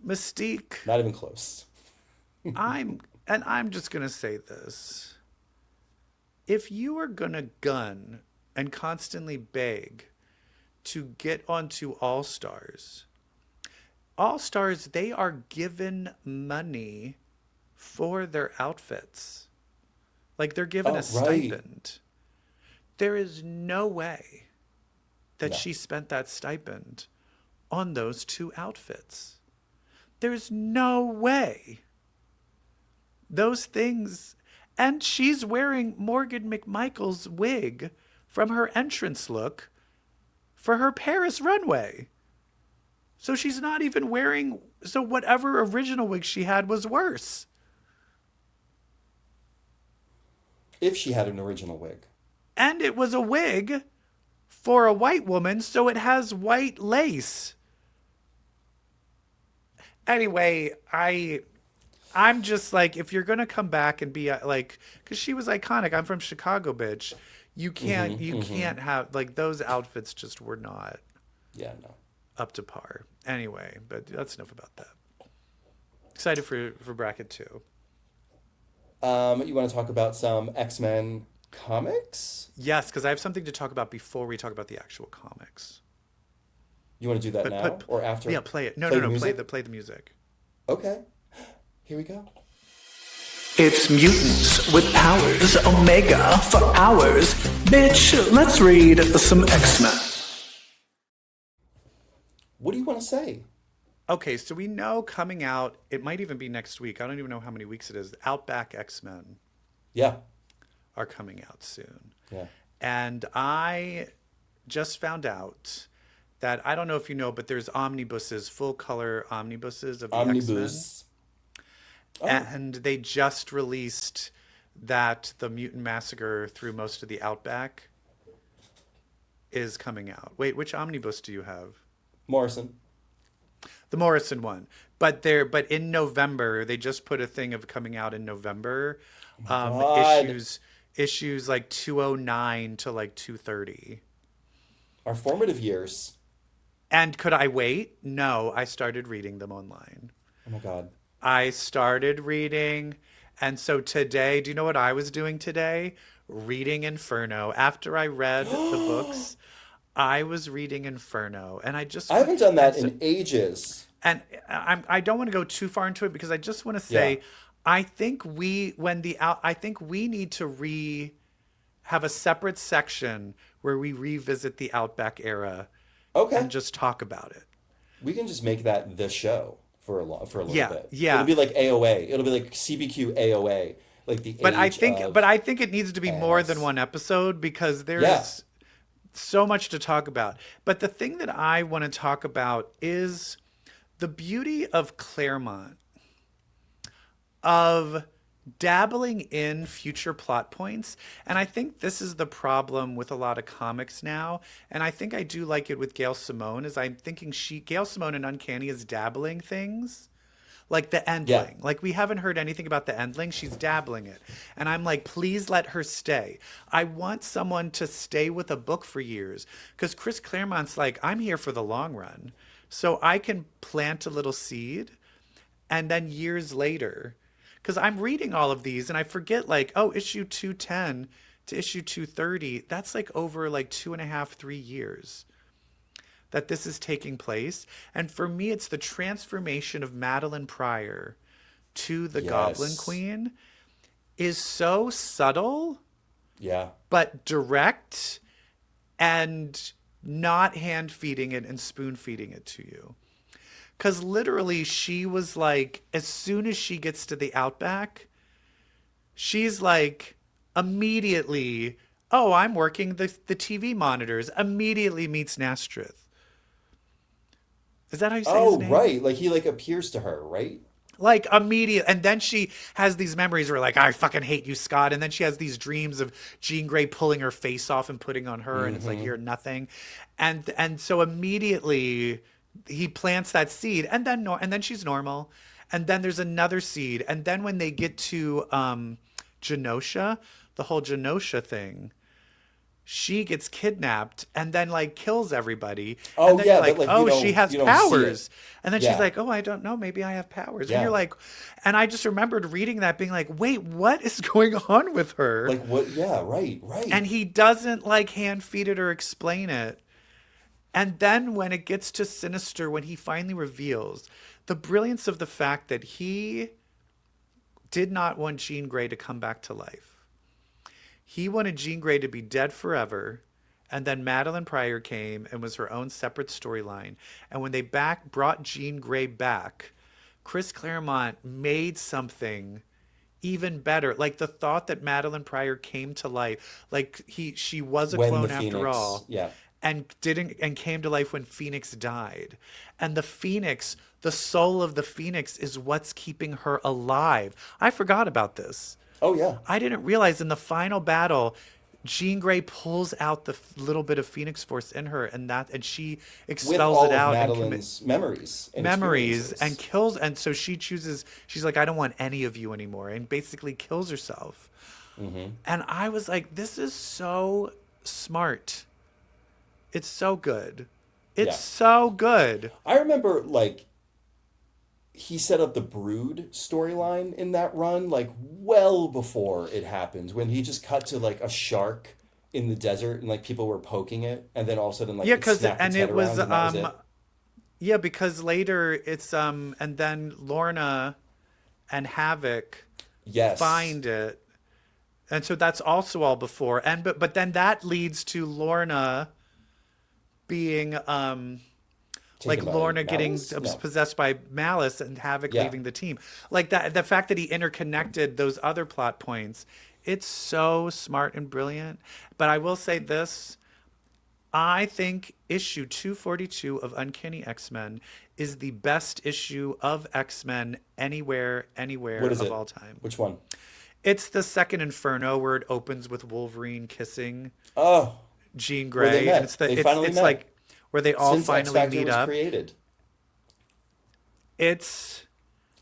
Mystique. Not even close. I'm just going to say this. If you are going to gun and constantly beg to get onto All Stars, they are given money for their outfits. Like they're given Oh, a right. stipend. There is no way that No. she spent that stipend on those two outfits. There's no way. Those things. And she's wearing Morgan McMichael's wig from her entrance look for her Paris runway. So she's not even wearing. So whatever original wig she had was worse. If she had an original wig. And it was a wig for a white woman, so it has white lace. Anyway, I'm just like, if you're gonna come back and be like, because she was iconic. I'm from Chicago, bitch. You can't have like those outfits just were not Yeah, no. up to par. Anyway, but that's enough about that. Excited for bracket 2. You want to talk about some X-Men comics? Yes, because I have something to talk about before we talk about the actual comics. You want to do that now or after? Yeah, play it. No, Play the play music? play the music. Okay. Here we go. It's mutants with powers, Omega for hours. Bitch, let's read some X-Men. What do you want to say? Okay, so we know coming out, it might even be next week. I don't even know how many weeks it is. Outback X-Men Yeah. are coming out soon. Yeah. And I just found out that, I don't know if you know, but there's omnibuses, full color omnibuses of the X-Men. Omnibus. Oh. And they just released that the mutant massacre through most of the Outback is coming out. Wait, which omnibus do you have? Morrison. The Morrison one. But in November, they just put a thing of coming out in November. God. Issues like 209 to like 230. Our formative years. And could I wait? No, I started reading them online. Oh my God. I started reading. And so today, do you know what I was doing today? Reading Inferno. After I read the books, I was reading Inferno. And I haven't done that in ages. And I don't want to go too far into it because I just want to say, I think we need to have a separate section where we revisit the Outback era. Okay. And just talk about it. We can just make that the show for a little bit. Yeah. It'll be like AOA. It'll be like CBQ AOA. Like the But I think it needs to be more than one episode because there's so much to talk about. But the thing that I want to talk about is the beauty of Claremont, of dabbling in future plot points. And I think this is the problem with a lot of comics now. And I think I do like it with Gail Simone, is I'm thinking Gail Simone in Uncanny is dabbling things. Like the Endling. Yeah. Like we haven't heard anything about the Endling. She's dabbling it. And I'm like, please let her stay. I want someone to stay with a book for years. Because Chris Claremont's like, I'm here for the long run. So I can plant a little seed. And then years later, because I'm reading all of these and I forget like, oh, issue 210 to issue 230. That's like over like 2.5, 3 years that this is taking place. And for me, it's the transformation of Madeline Pryor to the Goblin Queen is so subtle, but direct and not hand feeding it and spoon feeding it to you. Because literally she was like, as soon as she gets to the Outback, she's like immediately, oh, I'm working the TV monitors, immediately meets Nastrith. Is that how you say his name? Oh, right. Like he like appears to her, right? Like immediate. And then she has these memories where like, I fucking hate you, Scott. And then she has these dreams of Jean Grey pulling her face off and putting on her. And it's like, you're nothing. And so immediately he plants that seed and then she's normal. And then there's another seed. And then when they get to Genosha, the whole Genosha thing, she gets kidnapped and then like kills everybody. Oh, and then yeah, you're like, but, like, oh, she has powers. And then Yeah. she's like, oh, I don't know. Maybe I have powers. And you're like, and I just remembered reading that being like, wait, what is going on with her? Like what? Yeah, right. And he doesn't like hand feed it or explain it. And then when it gets to Sinister, when he finally reveals the brilliance of the fact that he did not want Jean Grey to come back to life. He wanted Jean Grey to be dead forever. And then Madeline Pryor came and was her own separate storyline. And when they brought Jean Grey back, Chris Claremont made something even better. Like the thought that Madeline Pryor came to life. Like she was a clone after all. Yeah. And came to life when Phoenix died. And the Phoenix, the soul of the Phoenix is what's keeping her alive. I forgot about this. Oh, yeah. I didn't realize in the final battle, Jean Grey pulls out the little bit of Phoenix Force in her, and she expels it out. With all of Madeline's memories and kills. And so she chooses. She's like, I don't want any of you anymore, and basically kills herself. Mm-hmm. And I was like, this is so smart. It's so good. It's so good. I remember like he set up the Brood storyline in that run, like well before it happened, when he just cut to like a shark in the desert and like people were poking it, and then all of a sudden like because because later it's and then Lorna and Havoc find it, and so that's also all before, and but then that leads to Lorna being like Lorna getting possessed by Malice and Havoc leaving the team. Like that, the fact that he interconnected those other plot points, it's so smart and brilliant. But I will say this, I think issue 242 of Uncanny X-Men is the best issue of X-Men anywhere of all time. Which one? It's the second Inferno where it opens with Wolverine kissing Oh, Jean where they Grey, and met. it's the They finally it's met. like where they all Since X finally Factor meet was up. created. It's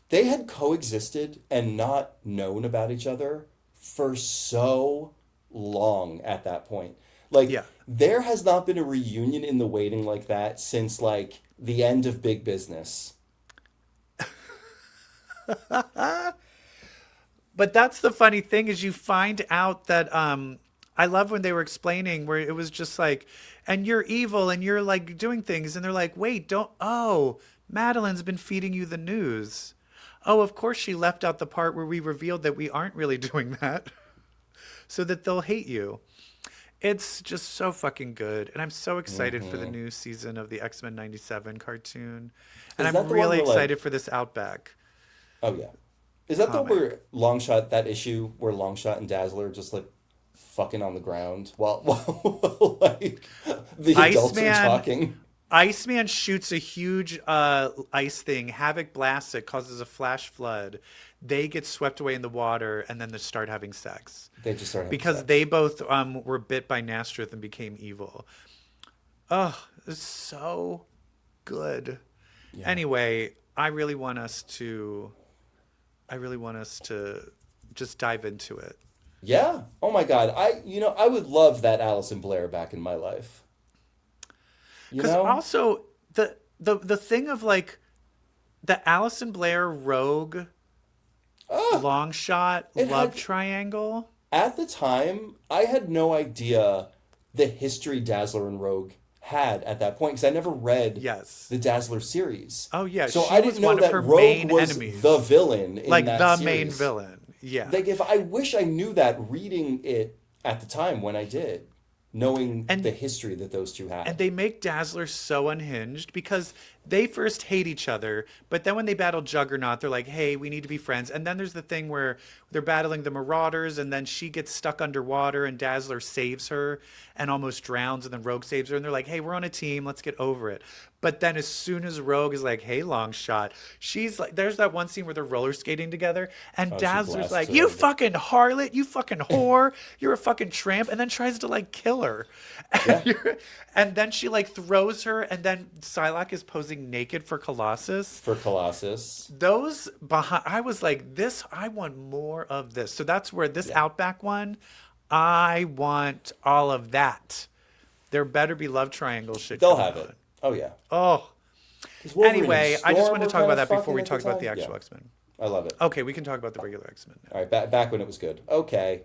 They had coexisted and not known about each other for so long at that point. Like, yeah. there has not been a reunion in the waiting like that since, like, the end of Big Business. But that's the funny thing is you find out that I love when they were explaining where it was just like, and you're evil and you're like doing things, and they're like, wait, don't. Oh, Madeline's been feeding you the news. Oh, of course she left out the part where we revealed that we aren't really doing that, so that they'll hate you. It's just so fucking good, and I'm so excited for the new season of the X-Men '97 cartoon, and Is that I'm the one really where, like... excited for this Outback. Oh, yeah. Is that the one Comic. where Longshot, that issue where Longshot and Dazzler just, like, fucking on the ground while like, the adults are Iceman talking? Iceman shoots a huge ice thing. Havoc blasts it, causes a flash flood. They get swept away in the water, and then they start having sex. They just start having Because sex. they both were bit by Nastreth and became evil. Oh, it's so good. Yeah. Anyway, I really want us to just dive into it. Yeah. Oh my God. I would love that Alison Blair back in my life. You Because know? also the thing of like the Alison Blair Rogue long shot it love had- triangle. At the time, I had no idea the history Dazzler and Rogue had at that point because I never read Yes. the Dazzler series. Oh yeah, So she I was didn't know one of that her Rogue main was enemies. the villain in Like that the series. main villain. Yeah. Like, if I wish I knew that reading it at the time when I did, knowing the history that those two had. And they make Dazzler so unhinged because they first hate each other, but then when they battle Juggernaut, they're like, hey, we need to be friends. And then there's the thing where they're battling the Marauders, and then she gets stuck underwater, and Dazzler saves her and almost drowns, and then Rogue saves her, and they're like, hey, we're on a team, let's get over it. But then as soon as Rogue is like, hey, Longshot, she's like, there's that one scene where they're roller skating together, and she Dazzler's blasts like, her. you fucking harlot, you fucking whore, you're a fucking tramp, and then tries to like kill her. And then she like throws her, and then Psylocke is posing naked for Colossus. For Colossus. Those behind, I was like, this, I want more of this. So that's where this Outback one, I want all of that. There better be love triangle shit. They'll coming have out. it. Oh, yeah. Oh, 'Cause Wolverine and anyway, I just Storm wanted to were talk about kinda that before fucking we at talk the about the time. actual Yeah. X-Men. I love it. Okay, we can talk about the regular X-Men now. All right, back when it was good. Okay.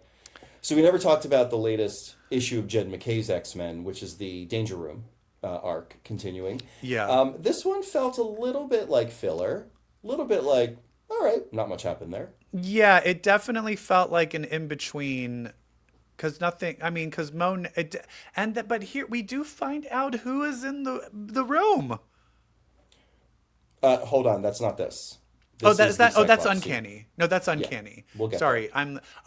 So we never talked about the latest issue of Jed McKay's X-Men, which is the Danger Room arc continuing. Yeah. This one felt a little bit like filler. A little bit like, all right, not much happened there. Yeah, it definitely felt like an in-between. Because nothing, I mean, because but here we do find out who is in the room. Hold on, that's not this. This That's is the that. Oh, that's Cyclops scene. Uncanny. No, that's Uncanny. we'll get Sorry,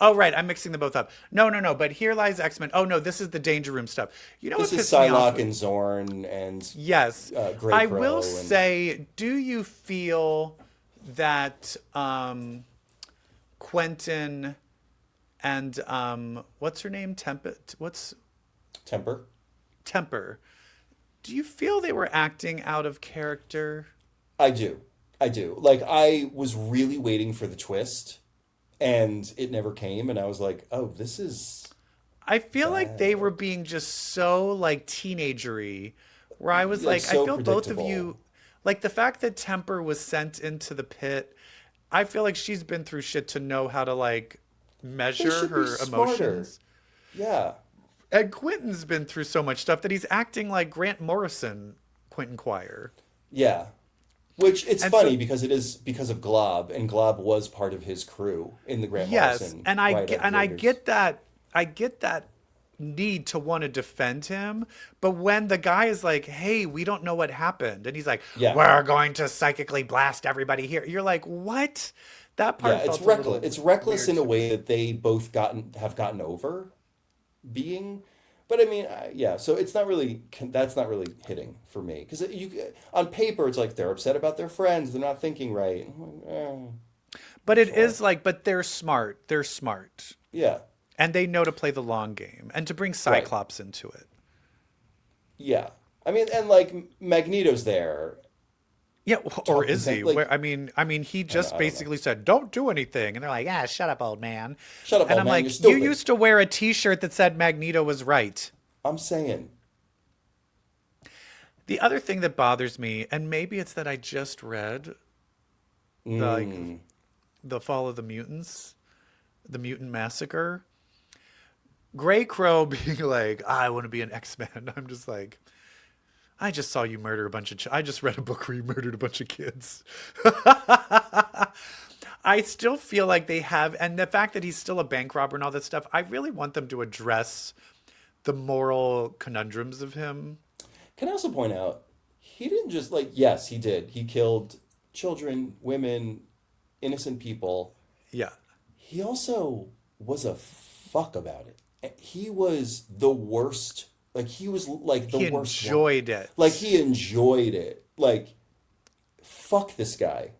Oh, right, I'm mixing them both up. No. But Here Lies X-Men. Oh no, this is the Danger Room stuff. You know This what is pissed me off? Psylocke and Zorn and Yes. Grey I Crow will and- say, do you feel that Quentin and what's her name? Temper. Temper. Do you feel they were acting out of character? I do. Like, I was really waiting for the twist, and it never came, and I was like, oh, this is... I feel like they were being just so like teenagery, where I was Like, like, so I feel both of predictable. you, like the fact that Temper was sent into the pit, I feel like she's been through shit to know how to like measure should be her smarter. emotions. Yeah. And Quentin's been through so much stuff that he's acting like Grant Morrison, Quentin Quire. Yeah. Which, it's And funny so- because it is because of Glob, and Glob was part of his crew in the Grant Yes, Morrison. and I write-up get, and I years. get that. I get that need to want to defend him, but when the guy is like, "Hey, we don't know what happened," and he's like, Yeah. "We're going to psychically blast everybody here," you're like, "What?" That part Yeah, felt it's a little reckless. It's reckless in weird a to way me. that they both have gotten over being. But I mean, yeah. So it's not really that's not really hitting for me because on paper it's like they're upset about their friends, they're not thinking right. I'm like, But it is like, but they're smart. They're smart. Yeah. And they know to play the long game and to bring Cyclops into it. Yeah. I mean, and like Magneto's there. Yeah, or is he? Like, I mean, he just basically said, "Don't do anything," and they're like, "Ah, shut up, old man." Shut up, and old I'm man. like, You're stupid. you used to wear a T-shirt that said Magneto was right. I'm saying. The other thing that bothers me, and maybe it's that I just read, the Fall of the Mutants, the Mutant Massacre. Grey Crow being like, I want to be an X-Men. I'm just like, I just saw you murder a bunch of... I just read a book where you murdered a bunch of kids. I still feel like they have... And the fact that he's still a bank robber and all that stuff, I really want them to address the moral conundrums of him. Can I also point out, he didn't just, like, yes, he did. He killed children, women, innocent people. Yeah. He also was a fuck about it. He was the worst. Like, he was, like, the worst. He enjoyed it. Like, he enjoyed it. Like, fuck this guy.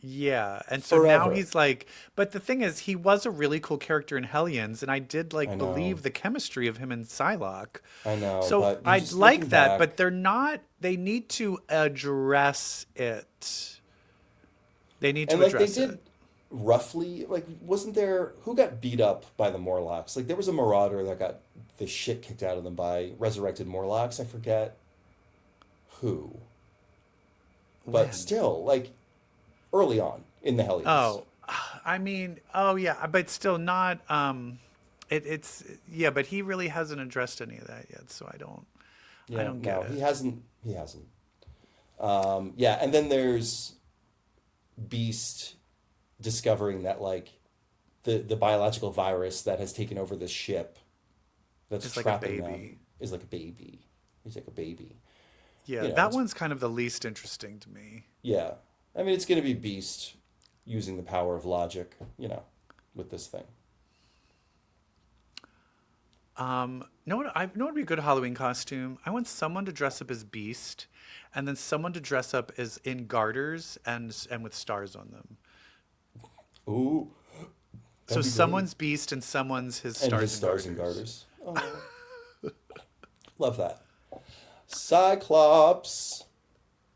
Yeah, and so Forever. now he's like, but the thing is, he was a really cool character in Hellions, and I did believe the chemistry of him and Psylocke. I know. So but I'd like that, but they're not. They need to address it. They need to address it. Roughly, like, wasn't there who got beat up by the Morlocks? Like, there was a Marauder that got the shit kicked out of them by resurrected Morlocks. I forget who, but still, like, early on in the Hellions. Oh, I mean, yeah, but still not. It's but he really hasn't addressed any of that yet, so I don't get it. He hasn't. Yeah, and then there's Beast discovering that, like, the biological virus that has taken over this ship that's trapping them is like a baby. He's like a baby. Yeah, that one's kind of the least interesting to me. Yeah. I mean, it's going to be Beast using the power of logic, with this thing. Know what would be a good Halloween costume? I want someone to dress up as Beast, and then someone to dress up as in garters and with stars on them. Ooh. So someone's Beast and someone's his stars and garters. Oh. Love that. Cyclops.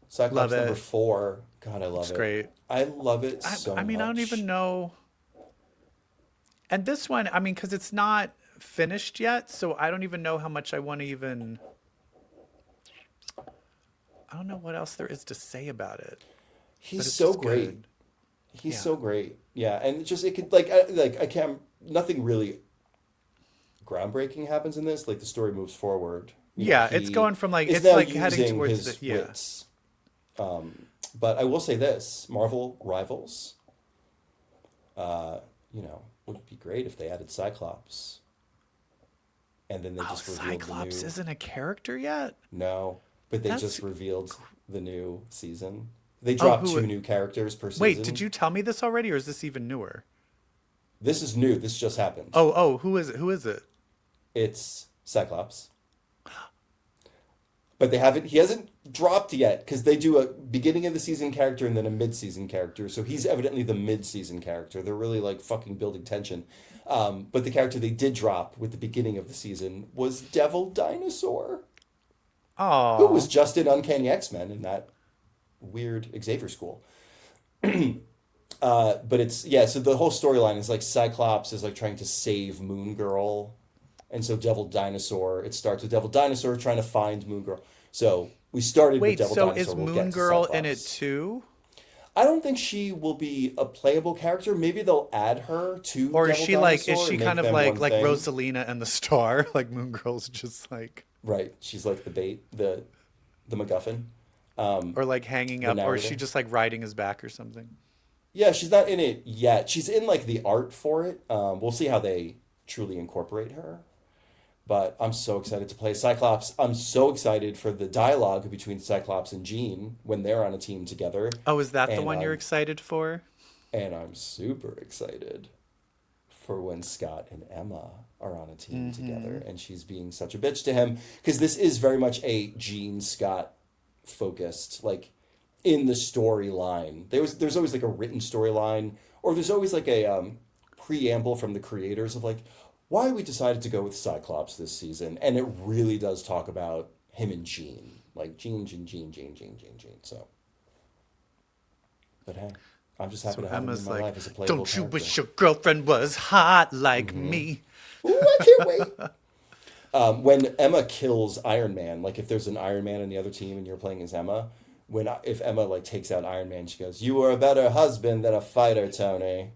Cyclops number 4. God, I love it. It's great. I love it so much. I mean, I don't even know. And this one, I mean, because it's not finished yet, so I don't even know how much I want to even... I don't know what else there is to say about it. He's so great. Good. He's so great. Yeah, and it could, I can't... Nothing really groundbreaking happens in this. Like, the story moves forward. It's going from, like... It's, like, heading towards the... Yeah. Wits. But I will say this, Marvel Rivals, would be great if they added Cyclops. And then they just revealed Cyclops the new... isn't a character yet? No, but they just revealed the new season. They dropped 2 new characters per season. Wait, did you tell me this already, or is this even newer? This is new. This just happened. Oh, who is it? It's Cyclops. But he hasn't dropped yet, because they do a beginning of the season character and then a mid-season character. So he's evidently the mid-season character. They're really, like, fucking building tension. But the character they did drop with the beginning of the season was Devil Dinosaur. Oh. Who was just in Uncanny X-Men in that weird Xavier school. But it's, so the whole storyline is, like, Cyclops is, like, trying to save Moon Girl. And so Devil Dinosaur, it starts with Devil Dinosaur trying to find Moon Girl. So we started with Devil Dinosaur. Wait, so is Moon Girl in it too? I don't think she will be a playable character. Maybe they'll add her to Or is Devil she Dinosaur like, is she kind of like thing. Rosalina and the Star? Like Moon Girl's just like... Right, she's like the bait, the MacGuffin. Or like hanging up, or is she just like riding his back or something? Yeah, she's not in it yet. She's in like the art for it. We'll see how they truly incorporate her. But I'm so excited to play Cyclops. I'm so excited for the dialogue between Cyclops and Jean when they're on a team together. Oh, is that the one you're excited for? And I'm super excited for when Scott and Emma are on a team together and she's being such a bitch to him. Because this is very much a Jean Scott focused, like, in the storyline. There's always like a written storyline or there's always like a preamble from the creators of like why we decided to go with Cyclops this season, and it really does talk about him and Jean, like Jean. So, but hey, I'm just happy to have him in my life as a playable don't you character. wish your girlfriend was hot like me? Ooh, I can't wait. When Emma kills Iron Man, like if there's an Iron Man on the other team and you're playing as Emma, if Emma like takes out Iron Man, she goes, "You were a better husband than a fighter, Tony."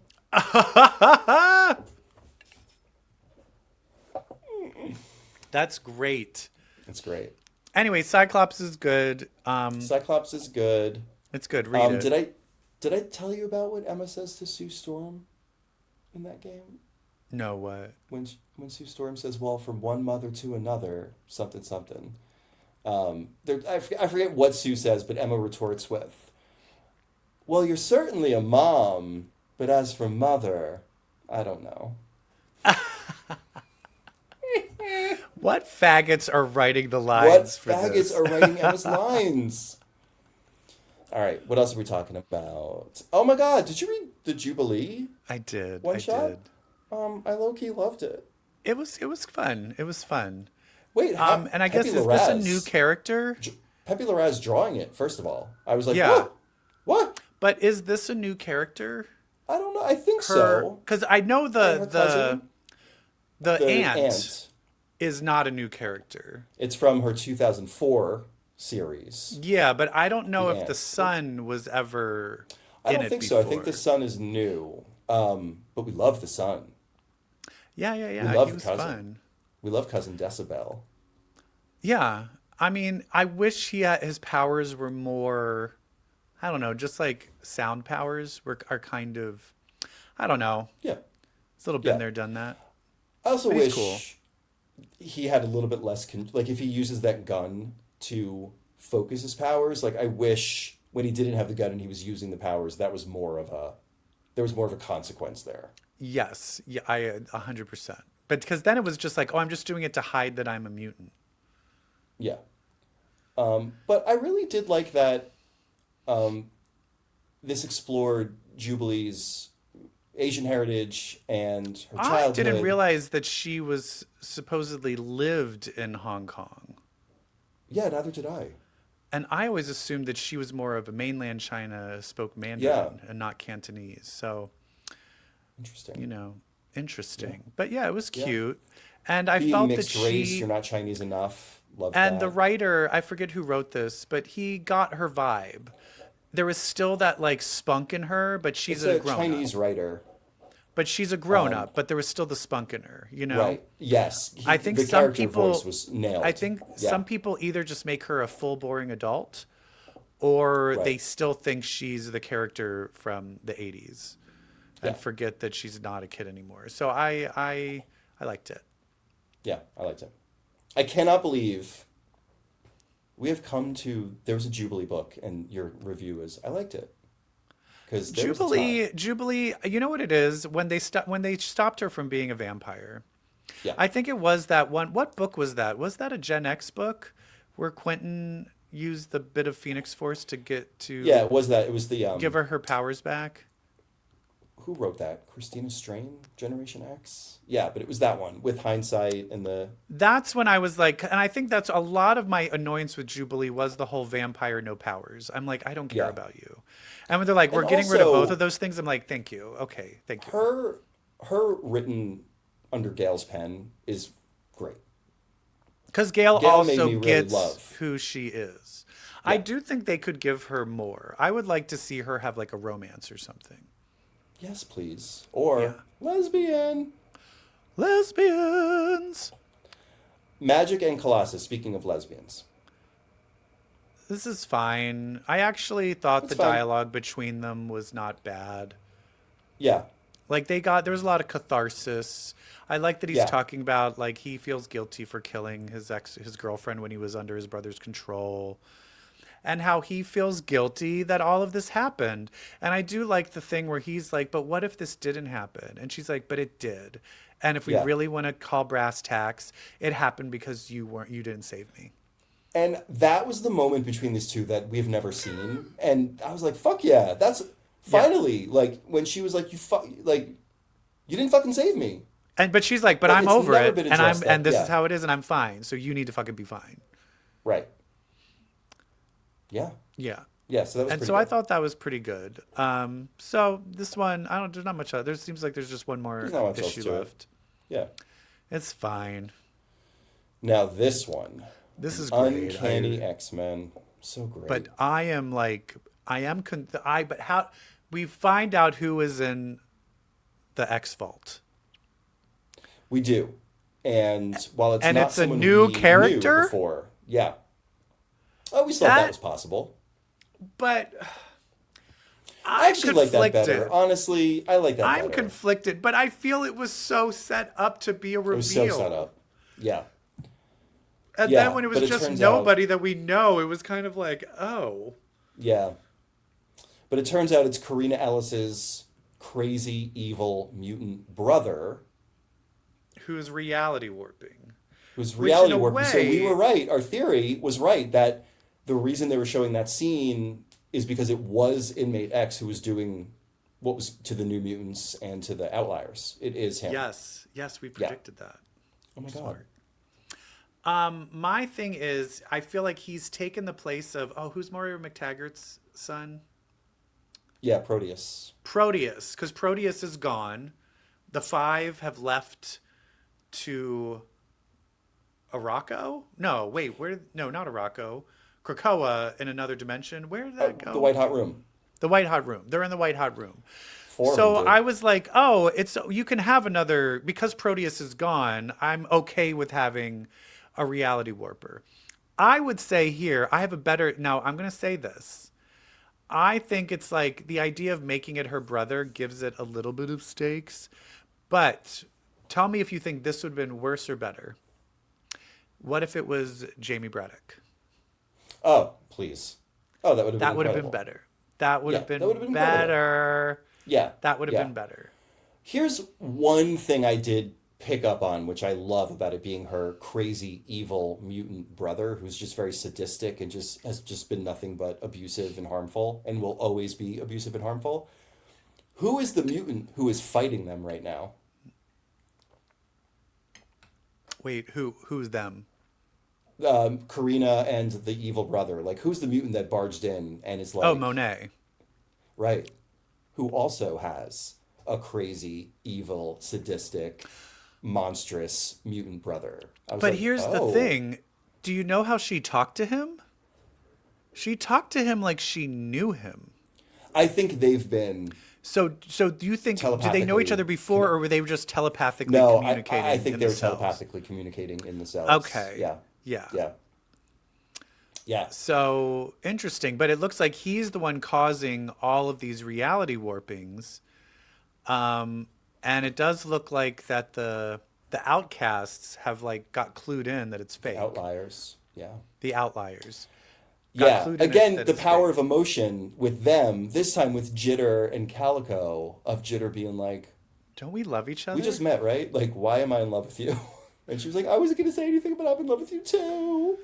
That's great. It's great. Anyway, Cyclops is good. Cyclops is good. It's good. Read it. Did I tell you about what Emma says to Sue Storm in that game? No, what? When Sue Storm says, "Well, from one mother to another, something something." I forget what Sue says, but Emma retorts with, "Well, you're certainly a mom, but as for mother, I don't know." What faggots are writing the lines for this? What faggots are writing Emma's lines? All right, what else are we talking about? Oh my God, did you read the Jubilee? I did. One shot? Did. I low-key loved it. It was fun. It was fun. Wait, and I guess, is this a new character? Pepe Larraz drawing it, first of all. I was like, yeah. What? But is this a new character? I don't know. I think so. Because I know the ant ant is not a new character. It's from her 2004 series. Yeah, but I don't know if ant. the sun was ever I in don't it think before. so. I think the sun is new. But we love the sun. Yeah. We love he was cousin. fun. We love Cousin Decibel. Yeah. I mean, I wish his powers were more, I don't know, just like sound powers are kind of, I don't know. Yeah. It's a little been there, done that. I also But he's wish cool. he had a little bit less, like if he uses that gun to focus his powers, like I wish when he didn't have the gun and he was using the powers, there was more of a consequence there. Yes. Yeah, 100%. But because then it was just like, oh, I'm just doing it to hide that I'm a mutant. Yeah. But I really did like that this explored Jubilee's Asian heritage and her childhood. I didn't realize that she was supposedly lived in Hong Kong. Yeah, neither did I. And I always assumed that she was more of a mainland China, spoke Mandarin and not Cantonese. So, interesting. Interesting. Yeah. But yeah, it was cute. And I Being felt mixed that race, you're not Chinese enough. Love and that. the writer, I forget who wrote this, but he got her vibe. There was still that like spunk in her, but she's it's a grown Chinese up. writer. But she's a grown up, but there was still the spunk in her, Right. Yes. I think the some character people voice was nailed. I think some people either just make her a full boring adult or they still think she's the character from the 80s and forget that she's not a kid anymore. So I liked it. Yeah, I liked it. I cannot believe we have come to. There was a Jubilee book, and your review is I liked it because Jubilee. You know what it is when they stopped her from being a vampire. Yeah, I think it was that one. What book was that? Was that a Gen X book where Quentin used the bit of Phoenix Force to get to? Yeah, it was that. It was the give her powers back. Who wrote that? Christina Strain, Generation X? Yeah, but it was that one with hindsight and the... That's when I was like, and I think that's a lot of my annoyance with Jubilee was the whole vampire no powers. I'm like, I don't care about you. And when they're like, we're getting rid of both of those things, I'm like, thank you. Okay, thank you. Her written under Gail's pen is great. Because Gail also really gets who she is. Yeah. I do think they could give her more. I would like to see her have like a romance or something. Yes, please. Or lesbians. Magik and Colossus, speaking of lesbians. This is fine. I actually thought the dialogue between them was not bad. Yeah. Like there was a lot of catharsis. I like that he's talking about like he feels guilty for killing his girlfriend when he was under his brother's control. And how he feels guilty that all of this happened. And I do like the thing where he's like, but what if this didn't happen? And she's like, but it did. And if we really want to call brass tacks, it happened because you didn't save me. And that was the moment between these two that we've never seen. And I was like, fuck yeah, that's Finally, like when she was like, you didn't fucking save me. But she's like, but Like, I'm it's over never it, been and addressed and this yeah. is how it is, and I'm fine. So you need to fucking be fine. Right. Yeah. Yeah. Yeah. So that was. And pretty so good. I thought that was pretty good. So this one, there's not much. There seems like there's just one more There's not much else issue to it. left. Yeah. It's fine. Now this one. This is great. Uncanny X-Men. So great. But but how we find out who is in the X Vault. We do. And while it's And not it's a someone new we character? knew before, yeah. Oh, we thought that was possible. But I actually like that better. Honestly, I like that better. I'm conflicted, but I feel it was so set up to be a reveal. It was so set up. Yeah. And Yeah, then when it was but it just turns nobody that we know, it was kind of like, oh. Yeah. But it turns out it's Karina Ellis's crazy, evil, mutant brother. Who's reality warping. Who's reality in a warping. So way- we were right. Our theory was right that the reason they were showing that scene is because it was Inmate X who was doing what was to the New Mutants and to the Outliers. It is him. Yes, we predicted that. Oh my God. Smart. My thing is, I feel like he's taken the place of, who's Mario McTaggart's son? Yeah, Proteus. Proteus, because Proteus is gone. The Five have left to Araco? No, wait, no, not Araco. Krakoa in another dimension. Where did that go? The White Hot Room. The White Hot Room. They're in the White Hot Room. So I was like, you can have another, because Proteus is gone, I'm okay with having a reality warper. I would say here, now I'm going to say this. I think it's like the idea of making it her brother gives it a little bit of stakes, but tell me if you think this would have been worse or better. What if it was Jamie Braddock? Oh, please. Oh, that would have been That would have been incredible. better. That would have been incredible. better. Yeah. That would have been better. Here's one thing I did pick up on, which I love about it being her crazy, evil mutant brother, who's just very sadistic and has just been nothing but abusive and harmful, and will always be abusive and harmful. Who is the mutant who is fighting them right now? Wait, who's them? Karina and the evil brother. Like, who's the mutant that barged in and is like... Oh, Monet. Right. Who also has a crazy, evil, sadistic, monstrous mutant brother. But here's the thing. Do you know how she talked to him? She talked to him like she knew him. I think they've been... So do you think, did they know each other before, or were they just telepathically communicating? I think they were cells? telepathically communicating in the cells. Okay. Yeah. So interesting, but it looks like he's the one causing all of these reality warpings, and it does look like that the outcasts have like got clued in that it's fake. Outliers. Yeah. The outliers. Yeah. Again, the power of emotion with them. This time with Jitter and Calico. Of Jitter being like, "Don't we love each other? We just met, right? Like, why am I in love with you?" And she was like, "I wasn't going to say anything, but I'm in love with you too."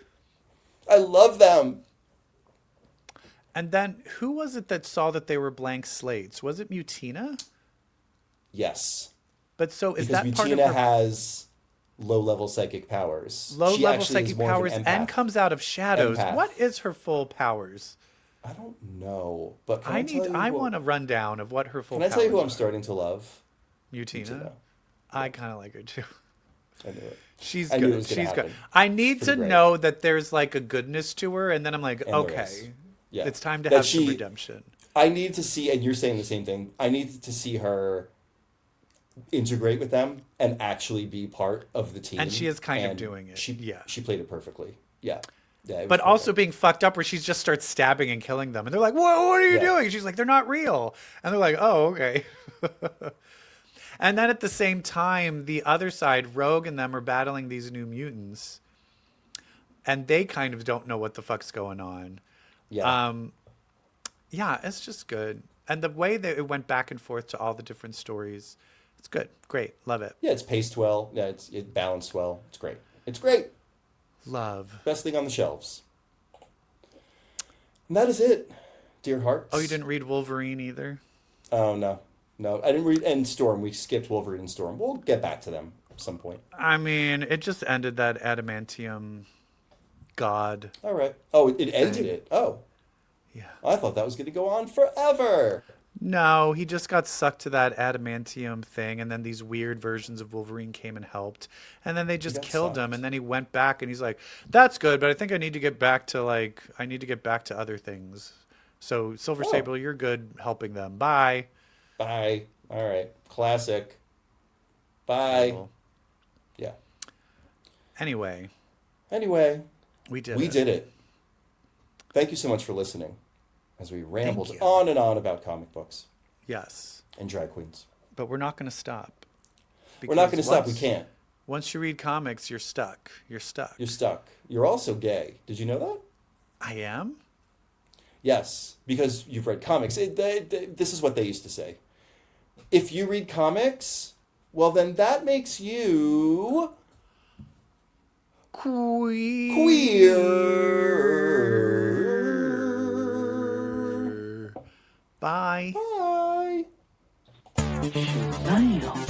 I love them. And then who was it that saw that they were blank slates? Was it Mutina? Yes. But so is because that part of Mutina her... has low-level psychic powers. Low-level psychic powers and comes out of shadows. Empath. What is her full powers? I don't know, but I want a rundown of what her full powers are. Can I tell you who I'm starting to love? Mutina. I kind of like her too. I knew it. She's good. She's good. I need to know that there's like a goodness to her, and then I'm like, okay, it's time to have some redemption. I need to see, and you're saying the same thing. I need to see her integrate with them and actually be part of the team. And she is kind of doing it. She played it perfectly. Yeah. But also being fucked up where she just starts stabbing and killing them. And they're like, "Whoa, what are you doing?" And she's like, "They're not real." And they're like, "Oh, okay." And then at the same time, the other side, Rogue and them are battling these new mutants. And they kind of don't know what the fuck's going on. Yeah. Yeah, it's just good. And the way that it went back and forth to all the different stories, it's good. Great. Love it. Yeah, it's paced well. Yeah, it's balanced well. It's great. It's great. Love. Best thing on the shelves. And that is it, dear hearts. Oh, you didn't read Wolverine either? Oh, no. No, I didn't read. And Storm, we skipped Wolverine and Storm. We'll get back to them at some point. I mean, it just ended that adamantium god. All right. Oh, it ended it. Oh, Yeah. I thought that was going to go on forever. No, he just got sucked to that adamantium thing, and then these weird versions of Wolverine came and helped, and then they just got killed him, sucked. and then he went back, and he's like, "That's good, but I think I need to get back to other things." So Silver Oh. Sable, you're good helping them. Bye. Bye. All right. Classic. Bye. Terrible. Yeah. Anyway, Anyway, we did we it. did it. Thank you so much for listening as we rambled you. on and on about comic books Yes, and drag queens. but we're not going to stop. We're not going to Because stop. We once- can't. Once you read comics, you're stuck. You're stuck. You're stuck. You're also gay. Did you know that? I am? Yes, because you've read comics. This is what they used to say. If you read comics, well, then that makes you queer. Bye. Bye. Damn.